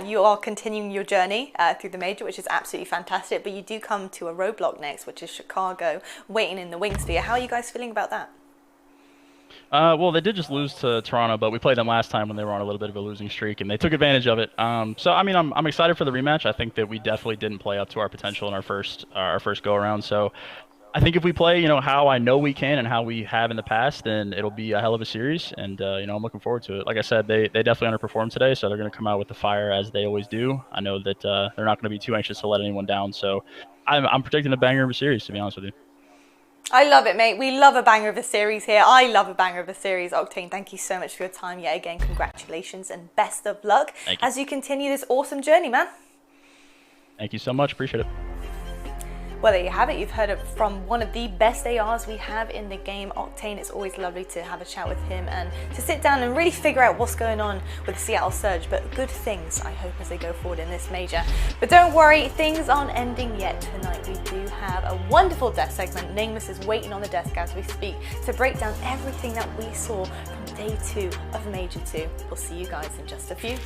you are continuing your journey through the major, which is absolutely fantastic. But you do come to a roadblock next, which is Chicago, waiting in the wings for you. How are you guys feeling about that? Well, they did just lose to Toronto, but we played them last time when they were on a little bit of a losing streak, and they took advantage of it. So, I mean, I'm excited for the rematch. I think that we definitely didn't play up to our potential in our first go-around. So, I think if we play, you know, how I know we can and how we have in the past, then it'll be a hell of a series, and you know, I'm looking forward to it. Like I said, they definitely underperformed today, so they're going to come out with the fire as they always do. I know that they're not going to be too anxious to let anyone down, so I'm predicting a banger of a series, to be honest with you. I love it, mate. We love a banger of a series here. I love a banger of a series. Octane, thank you so much for your time yet again. Congratulations and best of luck as you continue this awesome journey, man. Thank you so much. Appreciate it. Well, there you have it. You've heard it from one of the best ARs we have in the game, Octane. It's always lovely to have a chat with him and to sit down and really figure out what's going on with the Seattle Surge. But good things, I hope, as they go forward in this major. But don't worry, things aren't ending yet. Tonight we do have a wonderful desk segment. Nameless is waiting on the desk as we speak to break down everything that we saw from day 2 of Major 2. We'll see you guys in just a few.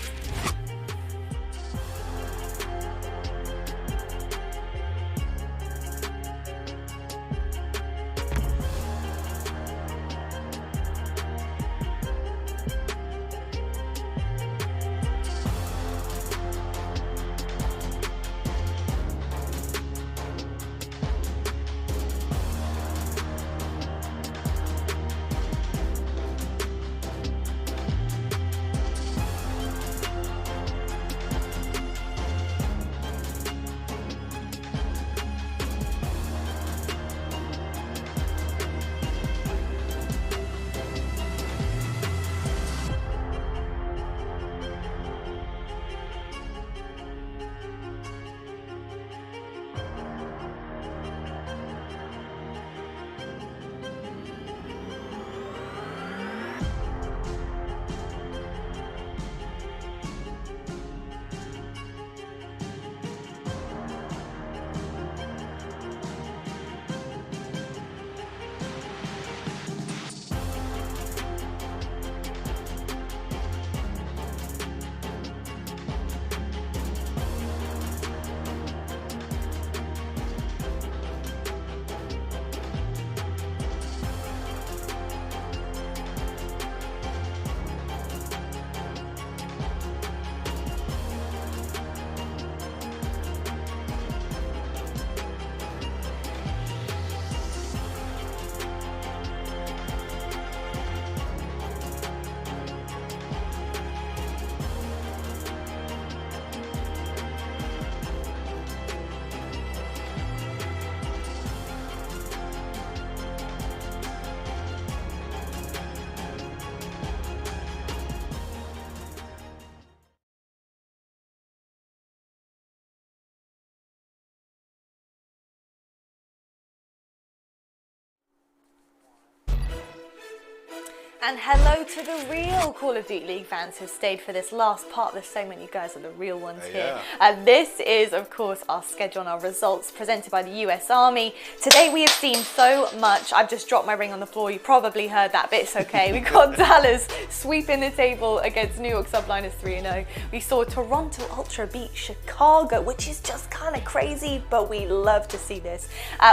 And hello to the real Call of Duty League fans who stayed for this last part of the segment. You guys are the real ones here. And this is, of course, our schedule and our results presented by the US Army. Today we have seen so much. I've just dropped my ring on the floor. You probably heard that, but it's okay. We got Dallas sweeping the table against New York Subliners 3-0. We saw Toronto Ultra beat Chicago, which is just kind of crazy, but we love to see this.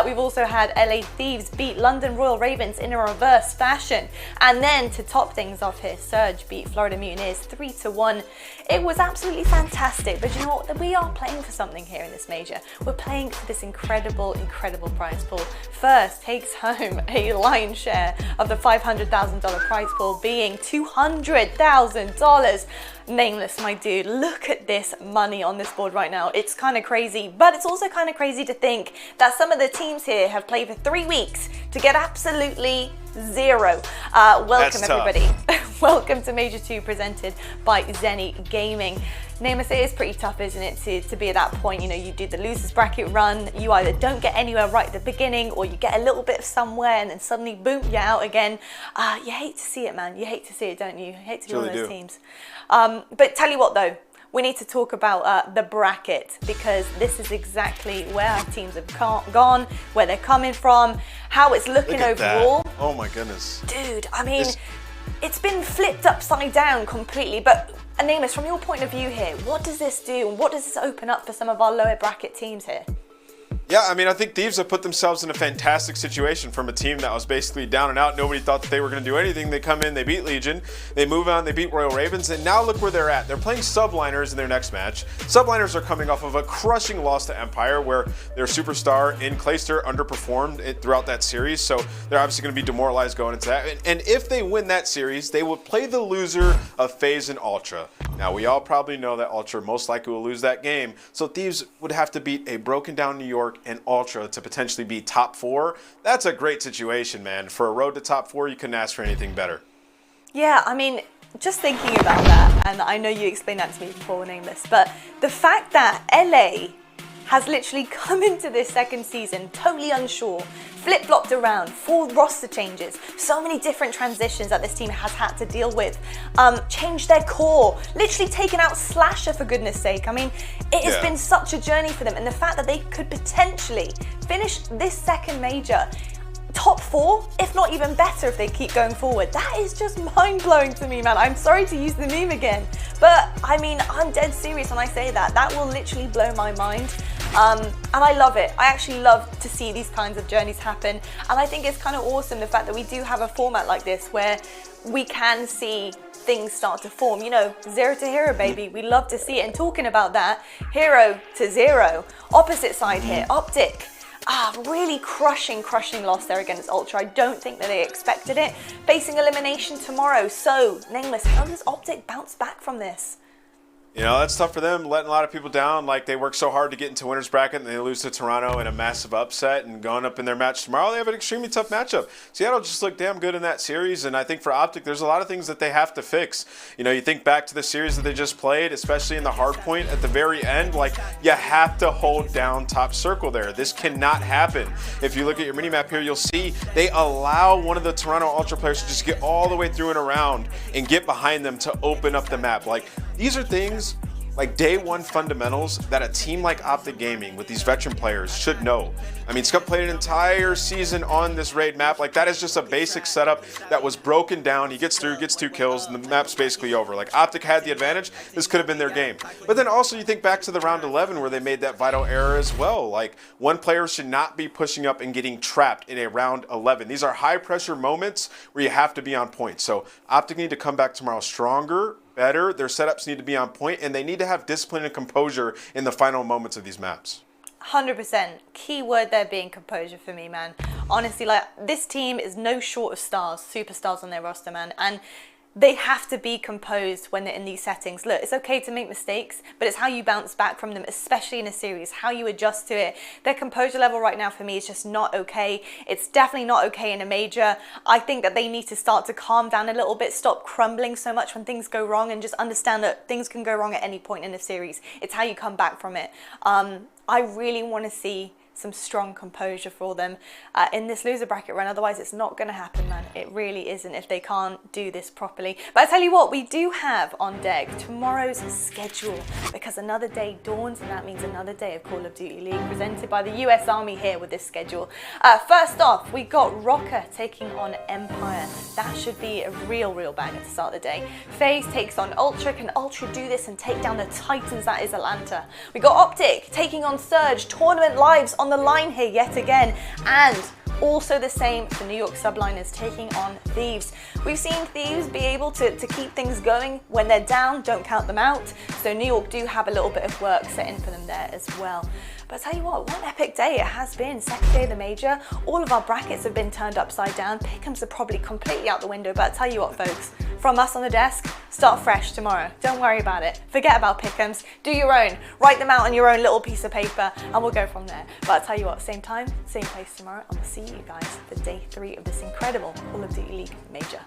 We've also had LA Thieves beat London Royal Ravens in a reverse fashion. And then to top things off here, Surge beat Florida Mutineers 3-1. It was absolutely fantastic, but you know what? We are playing for something here in this major. We're playing for this incredible prize pool. First takes home a lion's share of the $500,000 prize pool, being $200,000. Nameless, my dude, look at this money on this board right now. It's kind of crazy, but it's also kind of crazy to think that some of the teams here have played for 3 weeks to get absolutely zero. Welcome everybody. Welcome to Major 2 presented by Zenny Gaming. Nameless, it is pretty tough, isn't it, to be at that point. You know, you do the losers bracket run, you either don't get anywhere right at the beginning or you get a little bit of somewhere and then suddenly boom, you're out again. You hate to see it, man. You hate to see it, don't you? You hate to be one of those teams. But tell you what though, we need to talk about the bracket, because this is exactly where our teams have gone, where they're coming from, how it's looking overall. That. Oh my goodness. Dude, I mean, it's been flipped upside down completely, but Nameless, from your point of view here, what does this do and what does this open up for some of our lower bracket teams here? Yeah, I mean, I think Thieves have put themselves in a fantastic situation from a team that was basically down and out. Nobody thought that they were going to do anything. They come in, they beat Legion, they move on, they beat Royal Ravens, and now look where they're at. They're playing Subliners in their next match. Subliners are coming off of a crushing loss to Empire, where their superstar in Clayster underperformed throughout that series, so they're obviously going to be demoralized going into that. And if they win that series, they will play the loser of FaZe and Ultra. Now, we all probably know that Ultra most likely will lose that game, so Thieves would have to beat a broken down New York and Ultra to potentially be top 4. That's a great situation, man. For a road to top 4, you couldn't ask for anything better. Yeah, I mean, just thinking about that, and I know you explained that to me before, Nameless, but the fact that LA has literally come into this second season totally unsure, flip-flopped around, 4 roster changes, so many different transitions that this team has had to deal with, changed their core, literally taken out Slasher for goodness sake. I mean, it has been such a journey for them, and the fact that they could potentially finish this second major top 4, if not even better if they keep going forward. That is just mind-blowing to me, man. I'm sorry to use the meme again, but I mean, I'm dead serious when I say that. That will literally blow my mind. And I love it. I actually love to see these kinds of journeys happen. And I think it's kind of awesome the fact that we do have a format like this where we can see things start to form. You know, 0 to hero, baby. We love to see it. And talking about that, 0 to 0. Opposite side here, OpTic. Really crushing loss there against Ultra. I don't think that they expected it. Facing Elimination tomorrow. So, Nameless, how does OpTic bounce back from this? You know, that's tough for them, letting a lot of people down. Like, they work so hard to get into winner's bracket, and they lose to Toronto in a massive upset, and going up in their match tomorrow, they have an extremely tough matchup. Seattle just looked damn good in that series, and I think for OpTic, there's a lot of things that they have to fix. You know, you think back to the series that they just played, especially in the hard point at the very end, like, you have to hold down top circle there. This cannot happen. If you look at your mini-map here, you'll see they allow one of the Toronto Ultra players to just get all the way through and around and get behind them to open up the map. Like, these are things like day one fundamentals that a team like OpTic Gaming with these veteran players should know. I mean, Scump played an entire season on this raid map. Like, that is just a basic setup that was broken down. He gets through, gets 2 kills, and the map's basically over. Like, OpTic had the advantage. This could have been their game. But then also you think back to the round 11 where they made that vital error as well. Like, one player should not be pushing up and getting trapped in a round 11. These are high pressure moments where you have to be on point. So OpTic need to come back tomorrow stronger, better. Their setups need to be on point, and they need to have discipline and composure in the final moments of these maps. 100%. Key word there being composure for me, man. Honestly, like, this team is no short of stars, superstars on their roster, man. And they have to be composed when they're in these settings. Look, it's okay to make mistakes, but it's how you bounce back from them, especially in a series, how you adjust to it. Their composure level right now for me is just not okay. It's definitely not okay in a major. I think that they need to start to calm down a little bit, stop crumbling so much when things go wrong, and just understand that things can go wrong at any point in a series. It's how you come back from it. I really want to see some strong composure for them in this loser bracket run. Otherwise, it's not going to happen, man. It really isn't if they can't do this properly. But I tell you what, we do have on deck tomorrow's schedule, because another day dawns, and that means another day of Call of Duty League presented by the US Army here with this schedule. First off, we got Røkkr taking on Empire. That should be a real banger to start the day. FaZe takes on Ultra. Can Ultra do this and take down the Titans that is Atlanta? We got OpTic taking on Surge. Tournament lives on the line here yet again. And also the same for New York Subliners taking on Thieves. We've seen Thieves be able to keep things going. When they're down, don't count them out. So New York do have a little bit of work set in for them there as well. But I tell you what an epic day it has been. Second day of the major. All of our brackets have been turned upside down. Pick'ems are probably completely out the window. But I tell you what, folks, from us on the desk, start fresh tomorrow. Don't worry about it. Forget about pick'ems. Do your own. Write them out on your own little piece of paper, and we'll go from there. But I tell you what, same time, same place tomorrow, and we'll see you guys for day 3 of this incredible Call of Duty League major.